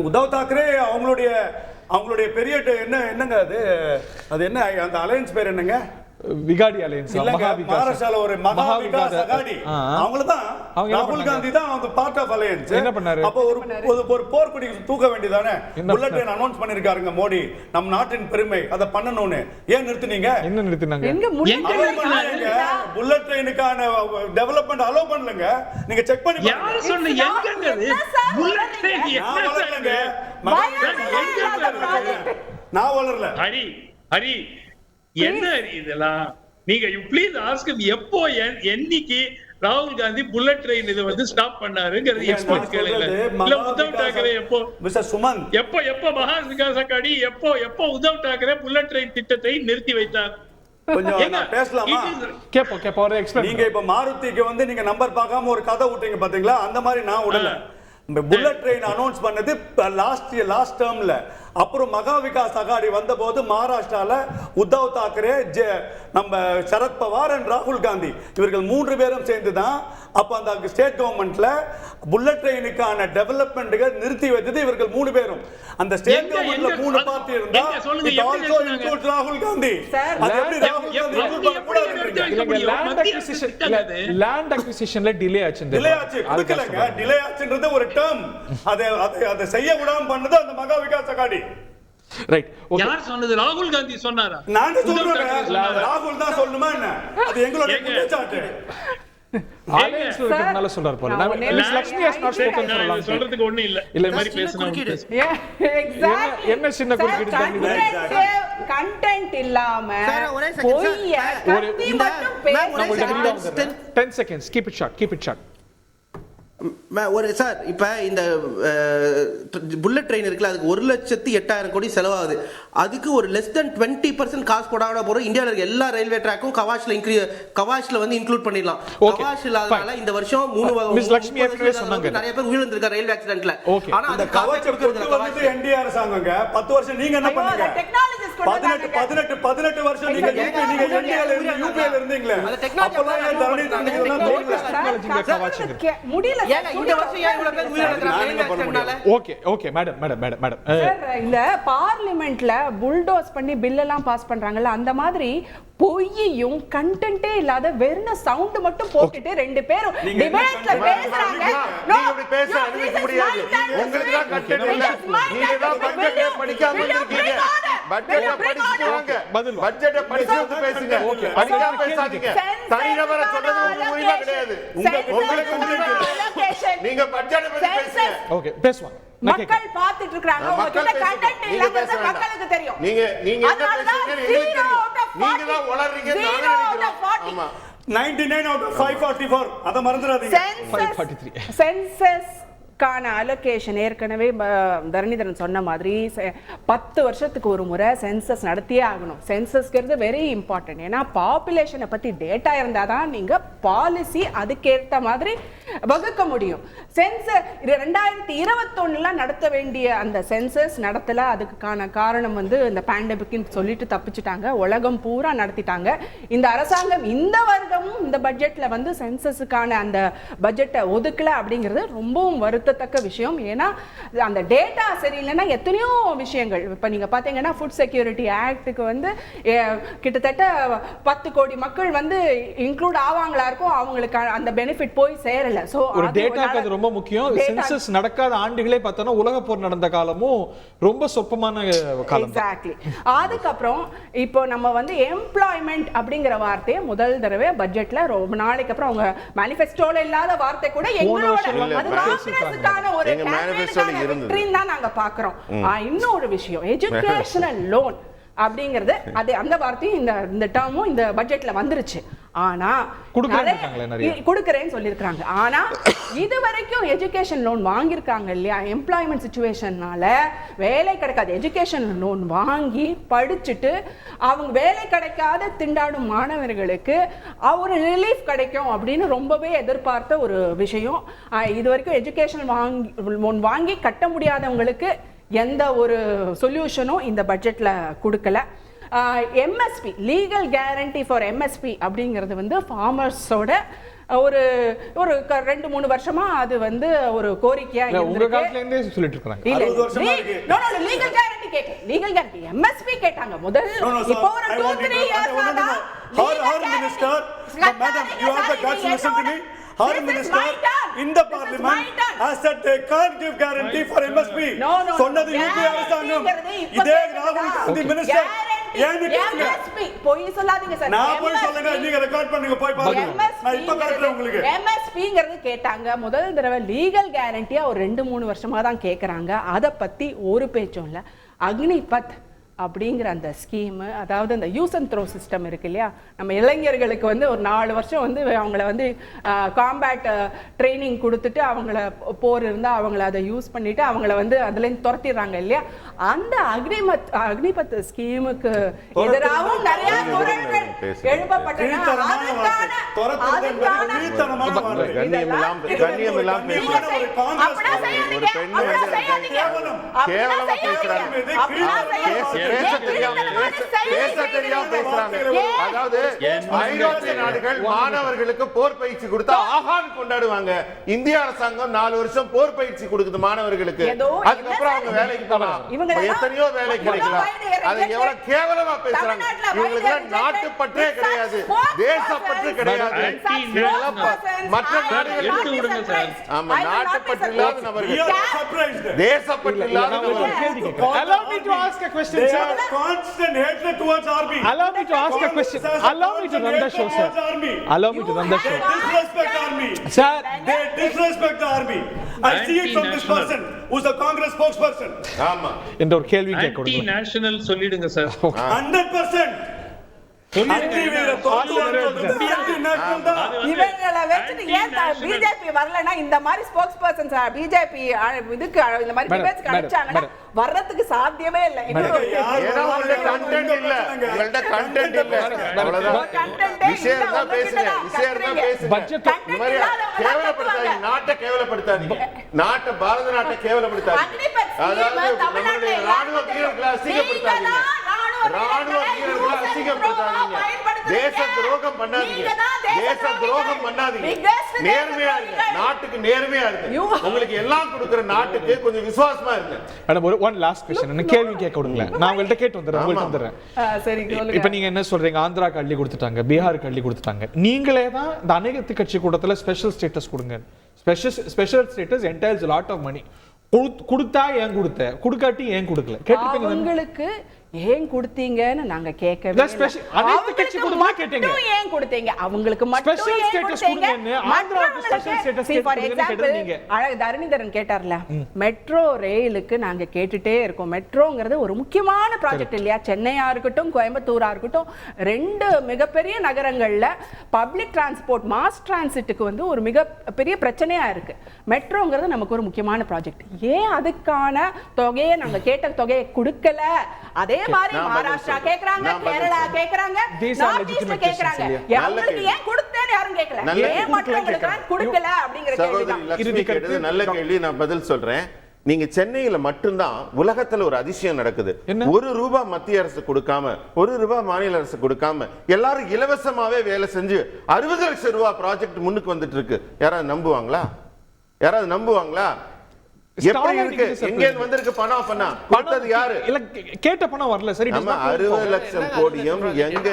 உத்தவ் தாக்கரே அவங்களுடைய பெரிய என்னங்க அது என்ன அந்த அலையன்ஸ் பேர் என்னங்க? விகாடி அலையன்ஸ். மகாராஷ்டிரால ஒரு மகாவிகாஸ் அகாடி, அவங்கதான் ராகுல் காந்தி தான் அந்த பார்ட் ஆஃப் அலையன்ஸ். என்ன பண்ணாரு? அப்போ ஒரு போர்க்கொடி தூக்க வேண்டியதானே? புல்லட் ட்ரெயின் அனௌன்ஸ் பண்ணிருக்காருங்க மோடி, நம் நாட்டின் பெருமை, அதை பண்ணணும்னு. ஏன் நிறுத்துனீங்க? என்ன நிறுத்தினாங்க? புல்லட் ட்ரெயினுக்கான டெவலப்மெண்ட் அலோவ் பண்ணலங்க. நீங்க செக் பண்ணி யார் சொன்ன? எங்கங்க புல்லட் ட்ரெயின்? நான் வளரல. ஹரி என்ன இதெல்லாம்? நீங்க ப்ளீஸ் ஆஸ்க் எப்போ என்னைக்கு ராகுல் காந்தி புல்லட் ட்ரெயின் இது வந்து ஸ்டாப் பண்ணாருங்கிறது எக்ஸ்பர்ட் கேளுங்க. இல்ல உத்தவ் தாக்கரே எப்போ? மிஸ்டர் சுமன், எப்போ மகா விகாஸ் அகாடி எப்போ உத்தவ் தாக்கரே புல்லட் ட்ரெயின் திட்டத்தை நிறுத்தி வைத்தார்? கொஞ்சம் பேசலாமா? கேப்போ ஒரு எக்ஸ்பர்ட். நீங்க இப்ப மாருதிக்கு வந்து நீங்க நம்பர் பார்க்காம ஒரு கதை விட்டீங்க பாத்தீங்களா? அந்த மாதிரி நான் விடல. புல்லட் ட்ரெயின் அனௌன்ஸ் பண்ணது லாஸ்ட் டேர்ம்ல. அப்புறம் மகா விகாஸ் அகாடி வந்த போது மகாராஷ்டிரால உத்தவ் தாக்கரே, நம்ம சரத் பவார் அண்ட் ராகுல் காந்தி இவர்கள் 3 பேரும் சேர்ந்து தான் அப்ப அந்த ஸ்டேட் கவர்மெண்ட்ல புல்லட் ட்ரெயினுக்கான டெவலப்மெண்ட்டுக்கு நிறுத்தி வைத்தது இவர்கள் 3 பேரும். அந்த ஸ்டேட் கவர்மெண்ட்ல 3 பார்ட்டி இருந்தா இட் ஆல்சோ இன்க்ளூட்ஸ் ராகுல் காந்தி. அது எப்படி ராகுல் காந்தி லேண்ட் அக்விசிஷன்ல டிலே ஆச்சு? டிலே ஆச்சு கொடுக்கலங்க. டிலே ஆச்சுன்றது ஒரு டேர்ம். அதை செய்ய விடாம பண்ணது அந்த மகா விகாஸ் அகாடி. ரைட். யார் சொன்னது? ராகுல் காந்தி சொன்னாரா? நான் உத்தவ் தாக்கரே சொல்றேன், சொன்னாரா? ராகுல் தான் சொல்லணுமா என்ன? அது எங்களுடைய குற்றச்சாட்டு. ஆலயன்ஸ்ல இருக்கிறதுனால சொல்றாரு போல. Miss Lakshmi has not spoken for a long time. சொல்றதுக்கு ஒண்ணு இல்ல. இல்ல, இந்த மாதிரி பேசணும். என்ன சின்ன குறுக்கீடு? கண்டென்ட் இல்லாம Sir, ஒரே second, sir. பொய்ய கத்தி மட்டும் பேச 10 seconds, keep it short. ஒரு சார் இப்போ இந்த புல்லட் ட்ரெயின் இருக்குல்ல, அதுக்கு 1,08,000 கோடி செலவாகுது. அதுக்கு ஒரு லெஸ் தென் 20% காசு போடாம போறோம். இந்தியாவில் இருக்க எல்லா ரயில்வே ட்ராக்கும் கவாஷ்ல வந்து இன்க்ளூட் பண்ணிடலாம். கவாஷ் இல்லாதனால இந்த வருஷம் 3 மிஸ் லட்சுமி ஏற்கனவே சொன்னாங்க நிறைய பேர் உயிரிழந்திருக்காங்க ரயில்வே ஆக்சிடென்ட்ல. ஆனா அந்த கவச் கொடுக்கிறது என்டிஆர் அரசாங்கங்க. 10 வருஷம் நீங்க என்ன பண்ணீங்க? 18 வருஷம் நீங்க என்டிஆர் யூபிஏல இருந்தீங்களே. அப்பலாம் ஏன் முடியல. இந்த வருஷம் ஏன் இவ்வளவு பேர் உயிரிழந்தாங்க ரயில்வே ஆக்சிடென்ட்னால? Okay madam. இந்த பார்லிமெண்ட்ல புல்டோஸ் பண்ணி பில் எல்லாம் பாஸ் பண்றாங்கல்ல, அந்த மாதிரி பொய்யும் கண்டென்ட்டே இல்லாத வெறும் சவுண்ட் மட்டும் போட்டுட்டு ரெண்டு பேரும் டிபேட்ல பேசுறாங்க. நீங்க இப்படி பேச அனுமதிக்க முடியாது. உங்களுக்கு தான் கண்டென்ட் இல்ல. நீங்க தான் பட்ஜெட்டை படிக்காம வந்திருக்கீங்க. பட்ஜெட்டை படிச்சுட்டு வாங்க. பட்ஜெட்டை படிச்சுட்டு பேசுங்க. படிக்காம பேசாதீங்க. தனிநபரை சொல்றது உங்களுக்கு உரிமை கிடையாது. உங்களுக்கு உரிமை இல்லை. நீங்க பட்ஜெட்டை பத்தி பேசுங்க. ஓகே, பேசுவாங்க. மக்கள் பாத்துட்டு இருக்காங்க. உங்ககிட்ட கண்டென்ட் இல்லங்கிறது மக்களுக்கு தெரியும். நீங்க என்ன பேசுறீங்கன்னு எங்களுக்கு தெரியும். நீங்க தான் உளறீங்க. நாங்க நினைக்கிறோம். ஆமா. 99 out of 544. அத மறந்துடாதீங்க. 543. சென்சஸ் கான அலோகேஷன் ஏற்கனவே தரணிதரன் சொன்ன மாதிரி 10 வருஷத்துக்கு ஒரு முறை சென்சஸ் நடத்தியே ஆகணும். சென்சஸ்ங்கிறது வெரி இம்பார்ட்டன்ட். ஏன்னா பாப்புலேஷனை பற்றி டேட்டா இருந்தால் தான் நீங்கள் பாலிசி அதுக்கேற்ற மாதிரி வகுக்க முடியும். சென்சஸ் 2021 நடத்த வேண்டிய அந்த சென்சஸ் நடத்தலை. அதுக்கான காரணம் வந்து இந்த பேண்டமிக்னு சொல்லிட்டு தப்பிச்சுட்டாங்க. உலகம் பூரா நடத்திட்டாங்க. இந்த அரசாங்கம் இந்த வருடமும் இந்த பட்ஜெட்டில் வந்து சென்சஸுக்கான அந்த பட்ஜெட்டை ஒதுக்கலை அப்படிங்கிறது ரொம்பவும் வருத்தத்தக்க விஷயம். ஏன்னா அந்த டேட்டா சரியில்லைன்னா எத்தனையோ விஷயங்கள் இப்போ நீங்கள் பார்த்தீங்கன்னா ஃபுட் செக்யூரிட்டி ஆக்டுக்கு வந்து கிட்டத்தட்ட 10 கோடி மக்கள் வந்து இன்க்ளூட் ஆவாங்களா இருக்கும். அவங்களுக்கு அந்த பெனிஃபிட் போய் சேரல. ஸோ ஒரு டேட்டாக்கு அது ரொம்ப முக்கியம். சென்சஸ் நடக்காத ஆண்டுகளே பார்த்தோன்னா உலக போர் நடந்த காலமும் ரொம்ப சொற்பமான காலம். எக்ஸாக்ட்லி. அதுக்கப்புறம் இப்போ நம்ம வந்து எம்ப்ளாய்மெண்ட் அப்படிங்கிற வார்த்தையை முதல் தடவை பட்ஜெட்ல ரொம்ப நாளைக்கு அப்புறம் அவங்க மேனிஃபெஸ்டோல இல்லாத வார்த்தை கூட எங்களோட அது காங்கிரஸுக்கான ஒரு வெற்றின்னு தான் நாங்க பாக்குறோம். இன்னொரு விஷயம், எஜுகேஷனல் லோன் அப்படிங்கிறது அது அந்த வார்த்தையும் இந்த டேர்மும் இந்த பட்ஜெட்ல வந்துருச்சு. ஆனா கொடுக்கறேன்னு சொல்லியிருக்காங்க. ஆனா இது வரைக்கும் எஜுகேஷன் லோன் வாங்கியிருக்காங்க இல்லையா, எம்ப்ளாய்மெண்ட் சிச்சுவேஷன்னால வேலை கிடைக்காது. எஜுகேஷன் லோன் வாங்கி படிச்சுட்டு அவங்க வேலை கிடைக்காத திண்டாடும் மாணவர்களுக்கு ஒரு ரிலீஃப் கிடைக்கும் அப்படின்னு ரொம்பவே எதிர்பார்த்த ஒரு விஷயம். இது வரைக்கும் எஜுகேஷன் லோன் வாங்கி கட்ட முடியாதவங்களுக்கு எந்த ஒரு சொல்யூஷனும் இந்த பட்ஜெட்ல கொடுக்கல. MSP legal guarantee for MSP அப்படிங்கிறது வந்து ஃபார்மர்ஸோட ஒரு 2-3 வருஷமா அது வந்து ஒரு கோரிக்கையா லீகல் கேரண்டி கேட்க லீகல் கேரண்டி எம்எஸ்பி கேட்டாங்க முதல். இப்போ ஒரு 2-3 years Our minister in the parliament has said they can't give guarantee for MSP. சொன்னது யூபி அரசாங்கம். இதே ராகுல் காந்தி மினிஸ்டர் ஏன்னு கேளுங்க. MSP போய் சொல்லாதீங்க சார். நான் போய் சொல்லுங்க, நீங்க ரெக்கார்ட் பண்ணுங்க, போய் பாருங்க. நான் இப்ப காட்டுறேன் உங்களுக்கு. MSPங்கிறது கேட்டாங்க முதல் தடவை. லீகல் கேரண்டியா ஒரு 2-3 வருஷமா தான் கேக்குறாங்க. அத பத்தி ஒரு பேச்சும் இல்ல. அக்னிபத் அப்படிங்கிற அந்த ஸ்கீமு, அதாவது அந்த யூஸ் அண்ட் த்ரோ சிஸ்டம் இருக்கு இல்லையா, நம்ம இளைஞர்களுக்கு வந்து ஒரு 4 வருஷம் வந்து அவங்கள வந்து காம்பேட் ட்ரைனிங் கொடுத்துட்டு அவங்கள போர் இருந்தால் அவங்கள அதை யூஸ் பண்ணிட்டு அவங்கள வந்து அதுலேருந்து துரத்திடுறாங்க இல்லையா. அந்த அக்னிபத் ஸ்கீமுக்கு எதிராகவும் நிறைய குரல்கள் எழுப்பப்பட்டன. பேசுறாங்க. அதாவது ஐரோப்பிய நாடுகள் மாணவர்களுக்கு போர் பயிற்சி கொடுத்தா ஆஹான் கொண்டாடுவாங்க. இந்திய அரசாங்கம் 4 வருஷம் போர் பயிற்சி கொடுக்குது மாணவர்களுக்கு. அதுக்கப்புறம் அவங்க வேலைக்கு போலாம், எத்தனையோ வேலை கிடைக்கலாம். அதை எவ்வளவு கேவலமா பேசுறாங்க. இவங்களுக்கு நாட்டுப்பற்றே கிடையாது, தேசப்பற்று கிடையாது. மற்ற நாடுகள் ஆமா நாட்டுப்பற்று இல்லாத நபர்கள், தேசப்பற்று இல்லாத நபர்கள். Allow me to ask a question, sir. Constant hatred towards army. Allow me to ask a question. Allow me to run the show, sir. Allow me to run the show. Disrespect army. Sir, They disrespect the army. I see it from this person who's the Congress spokesperson. ஆமா இந்த ஒரு கேள்வி கேட்க anti கொடுங்க. National சொல்லிடுங்க sir. 100%. இவங்களை வச்சுட்டு ஏன் பிஜேபி வரலன்னா இந்த மாதிரி ஸ்போக்ஸ் பர்சன்ஸ் பிஜேபி இதுக்கு இந்த மாதிரி டிபேட்ஸ்க்கு அனுப்பிச்சாங்கன்னா வர்றதுக்கு சாத்தியமே இல்லை. ஏன்னா உங்கள்ட்ட கண்டென்ட் இல்ல, உங்கள்ட்ட கண்டென்ட் இல்ல, அவ்வளவுதான். விஷயம் தான் பேசுங்க, விஷயம் தான் பேசுங்க. இந்த மாதிரி கேவலப்படுத்தாதீங்க, நாட்டை கேவலப்படுத்தாதீங்க, நாட்டை பாரத நாட்டை கேவலப்படுத்தாதீங்க. அதாவது நம்மளுடைய ராணுவ வீரர்களை அசிங்கப்படுத்தாதீங்க, ராணுவ வீரர்களை அசிங்கப்படுத்தாதீங்க, தேச துரோகம் பண்ணாதீங்க, தேச துரோகம் பண்ணாதீங்க. நேர்மையா இருங்க, நாட்டுக்கு நேர்மையா இருங்க. உங்களுக்கு எல்லாம் கொடுக்கிற நாட்டுக்கு கொஞ்சம் விசுவாசமா இருங்க. மேடம் ஒரு ஒன் லாஸ்ட் क्वेश्चन, என்ன கேள்வி கேட்க கொடுங்க. நான் உங்கள்ட்ட கேட்டு வந்துறேன், உங்கள்ட்ட வந்துறேன். சரி இப்போ நீங்க என்ன சொல்றீங்க? ஆந்திராக்கு அள்ளி கொடுத்துட்டாங்க, பீகாருக்கு அள்ளி கொடுத்துட்டாங்க. நீங்களே தான் இந்த அனைத்து கட்சி கூட்டத்துல ஸ்பெஷல் ஸ்டேட்டஸ் கொடுங்க. Special status entails lot of money. கொடுத்தா ஏன் கொடுத்த, கொடுக்காட்டி ஏன் கொடுக்கல கேட்டுப்பீங்க. உங்களுக்கு ஏன் கொடுத்தீங்கன்னு நாங்க கேட்கவே அனைத்து கட்சி கூட்டமா கேட்டீங்க. ஏன் கொடுத்தீங்க அவங்களுக்கு மட்டும் ஸ்பெஷல் ஸ்டேட்டஸ் கொடுங்கன்னு ஆந்திராக்கு ஸ்பெஷல் ஸ்டேட்டஸ் கேட்டீங்க. அழகு தரணிதரன் கேட்டார்ல, மெட்ரோ ரயிலுக்கு நாங்க கேட்டுட்டே இருக்கோம். மெட்ரோங்கிறது ஒரு முக்கியமான ப்ராஜெக்ட் இல்லையா? சென்னையா இருக்கட்டும், கோயம்புத்தூரா இருக்கட்டும், 2 மிகப்பெரிய நகரங்கள்ல பப்ளிக் டிரான்ஸ்போர்ட் மாஸ் டிரான்சிட்டுக்கு வந்து ஒரு மிகப்பெரிய பிரச்சனையா இருக்கு. மெட்ரோங்கிறது நமக்கு ஒரு முக்கியமான ப்ராஜெக்ட். ஏன் அதுக்கான தொகையை நாங்க கேட்ட தொகையை கொடுக்கல? அதே மாதிரி மகாராஷ்டிரா கேக்குறாங்க, கேரளா கேக்குறாங்க, நார்த் ஈஸ்ட் கேக்குறாங்க. அவங்களுக்கு ஏன் கொடுத்தேன்னு யாரும் கேட்கல. ஏன் மட்டும் உங்களுக்கு கொடுக்கல அப்படிங்கற கேள்வி. நல்ல கேள்வி, நான் பதில் சொல்றேன். நீங்க சென்னையில மட்டும்தான் உலகத்துல ஒரு அதிசயம் நடக்குது. ₹1 மத்திய அரசு கொடுக்காம, ₹1 மாநில அரசு கொடுக்காம எல்லாரும் இலவசமாவே வேலை செஞ்சு 60 லட்சம் ரூபாய் ப்ராஜெக்ட் முன்னுக்கு வந்துட்டு இருக்கு. யாராவது நம்புவாங்களா? யாராவது நம்புவாங்களா? எப்படி இருக்கு? எங்க வந்திருக்கு பணம்? கொடுத்தது யாரு? இல்ல கேட்ட பணம் வரல. சரி, நம்ம 60 லட்சம் கோடியும் எங்க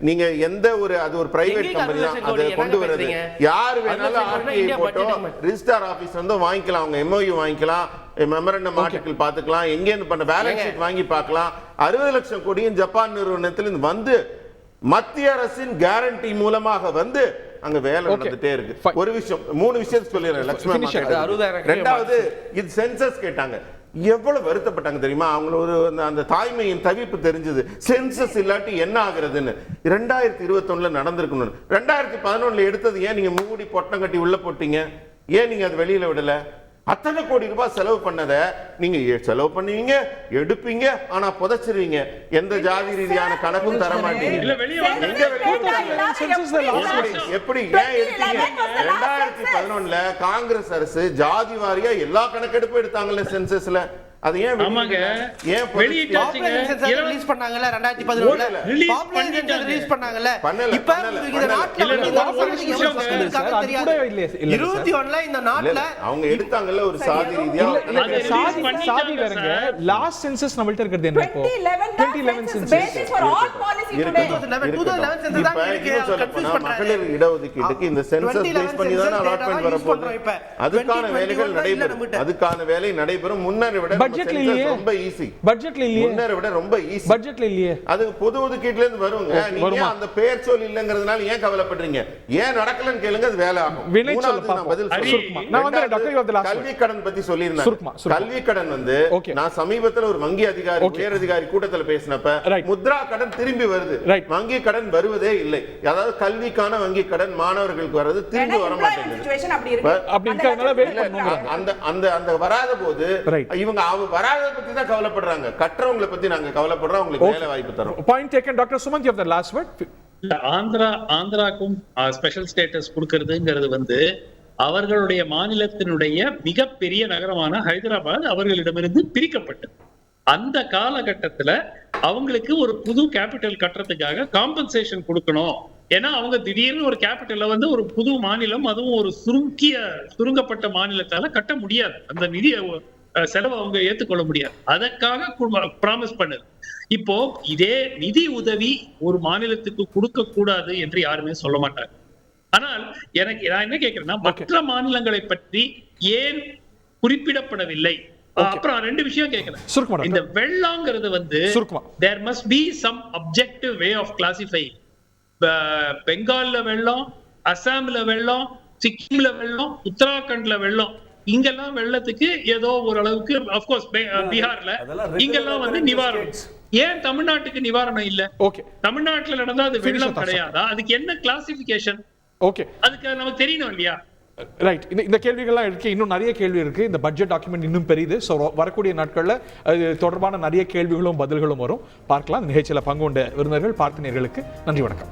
நீங்க எந்த ஒரு அது ஒரு பிரைவேட் கம்பெனி தான் அதை கொண்டு வரது. யார் வேணாலும் ஆர்டிஐ போட்டோ ரிஜிஸ்டர் ஆபீஸ் வந்து வாங்கிக்கலாம், அவங்க எம்ஓயு வாங்கிக்கலாம், மெமரண்டம் ஆர்டிகல் பாத்துக்கலாம், எங்க இருந்து பண்ண பேலன்ஸ் ஷீட் வாங்கி பார்க்கலாம். 60 லட்சம் கோடியும் ஜப்பான் நிறுவனத்திலிருந்து வந்து மத்திய அரசின் கேரண்டி மூலமாக வந்து அங்க வேலை நடந்துட்டே இருக்கு. ஒரு விஷயம், 3 விஷயத்தை சொல்லிடுறேன் லட்சுமி. ரெண்டாவது, இது சென்சஸ் கேட்டாங்க. எவ்வளவு வருத்தப்பட்டாங்க தெரியுமா? அவங்களோட அந்த தாய்மையின் தவிப்பு தெரிஞ்சது. சென்சஸ் இல்லாட்டி என்ன ஆகுறதுன்னு 2021 நடந்திருக்கணும். 2011 எடுத்தது ஏன் நீங்க மூடி பொட்டம் கட்டி உள்ள போட்டீங்க? ஏன் நீங்க அது வெளியில விடல? அத்தனை கோடி ரூபாய் செலவு பண்ணத நீங்க செலவு பண்ணுவீங்க, எடுப்பீங்க, ஆனா புதைச்சிருவீங்க. எந்த ஜாதி ரீதியான கணக்கும் தர மாட்டீங்க. எப்படி ஏன் எடுத்தீங்க? 2011 காங்கிரஸ் அரசு ஜாதி வாரியா எல்லா கணக்கெடுப்பும் எடுத்தாங்கல்ல சென்சஸ்ல. அது ஏன் ரிலீஸ் பண்ணாங்கல 2011 ரிலீஸ் பண்ணாங்கல. இப்ப இந்த நாட்டுல 21ல இந்த நாட்டுல அவங்க எடுத்தாங்கல ஒரு சாதி ரீதியா. சாதி வேறங்க. லாஸ்ட் சென்சஸ் நம்மள்ட்ட இருக்குது என்ன? இப்போ 2011 census basis for all policy today. 2011 census தான் இருக்கு. கன்ஃபியூஸ் பண்றாங்க. மகளிர் இடஒதுக்கீட்டுக்கு இந்த சென்சஸ் பேஸ் பண்ணி தான் அலாட்மென்ட் வர போகுது. அதுக்கான வேலைகள் நடைபெறும். அதுக்கான வேலை நடைபெறும். முன்னரை விட பட்ஜெட்ல இல்லையே. ரொம்ப ஈஸி. பட்ஜெட்ல இல்லையே. முன்னரை விட ரொம்ப ஈஸி. பட்ஜெட்ல இல்லையே. அது பொது ஒதுக்கீட்டுல இருந்து வருங்க. நீங்க அந்த பெயர் சொல் இல்லங்கிறதுனால ஏன் கவலைப்படுறீங்க? ஏன் நடக்கலன்னு கேளுங்க, அது வேலை ஆகும். நான் பதில் சொல்றேன். நான் வந்து டாக்டர் கல்வி கடன் பத்தி சொல்லியிருந்தேன். கல்வி கடன் வந்து நான் சமீபத்துல ஒரு வங்கி அதிகாரி உயர் அதிகாரி கூட்டத்துல பேசினப்ப முத்ரா கடன் திரும்பி வருது, வங்கி கடன் வருவதே இல்லை. அதாவது கல்விக்கான வங்கி கடன் மாணவர்களுக்கு வர்றது திரும்பி வர மாட்டேங்குது. அந்த வராத போது இவங்க வராத பத்தி தான் கவலைப்படுறாங்க. கற்றவங்களை பத்தி நாங்க கவலைப்படுறோம். உங்களுக்கு வேலை வாய்ப்பு தரோம். Point taken. Doctor Sumanth, you have the last word. ஆந்திராக்கும் ஸ்பெஷல் ஸ்டேட்டஸ் கொடுக்கிறதுங்கிறது வந்து அவர்களுடைய மாநிலத்தினுடைய மிகப்பெரிய நகரமான ஹைதராபாத் அவர்களிடமிருந்து பிரிக்கப்பட்டது. அந்த காலகட்டத்துல அவங்களுக்கு ஒரு புது கேபிட்டல் கட்டுறதுக்காக காம்பன்சேஷன் கொடுக்கணும். ஏன்னா அவங்க திடீர்னு ஒரு கேபிட்டல்ல வந்து ஒரு புது மாநிலம், அதுவும் ஒரு சுருங்கப்பட்ட மாநிலத்தால கட்ட முடியாது. அந்த நிதி செலவை அவங்க ஏத்துக்கொள்ள முடியாது. அதற்காக ப்ராமிஸ் பண்ணுது. இப்போ இதே நிதி உதவி ஒரு மாநிலத்துக்கு கொடுக்க கூடாது என்று யாருமே சொல்ல மாட்டாங்க. ஆனால் நான் என்ன கேட்கிறேன்னா, மற்ற மாநிலங்களை பற்றி ஏன் குறிப்பிடப்படவில்லை? அப்புறம் 2 விஷயம் கேட்கிறேன். இந்த வெள்ளங்கிறது வந்து there must be some objective way of classifying. பெங்கால்ல வெள்ளம், அசாம்ல வெள்ளம், சிக்கிம்ல வெள்ளம், உத்தராகண்ட்ல வெள்ளம், இங்கெல்லாம் வெள்ளத்துக்கு ஏதோ ஓரளவுக்கு அப்கோர்ஸ் பீகார்ல இங்கெல்லாம் வந்து நிவாரணம். ஏன் தமிழ்நாட்டுக்கு நிவாரணம் இல்ல? தமிழ்நாட்டுல நடந்தா அது வெள்ளம் கிடையாதா? அதுக்கு என்ன கிளாசிபிகேஷன்? அதுக்கு நமக்கு தெரியணும் இல்லையா? ரைட். இந்த கேள்விகள்லாம் இருக்கு. இன்னும் நிறைய கேள்வி இருக்கு. இந்த பட்ஜெட் டாக்குமெண்ட் இன்னும் பெரியது. ஸோ வரக்கூடிய நாட்களில் அது தொடர்பான நிறைய கேள்விகளும் பதில்களும் வரும். பார்க்கலாம். நிகழ்ச்சியில் பங்கு கொண்ட விருந்தினர்கள், பார்த்தினர்களுக்கு நன்றி, வணக்கம்.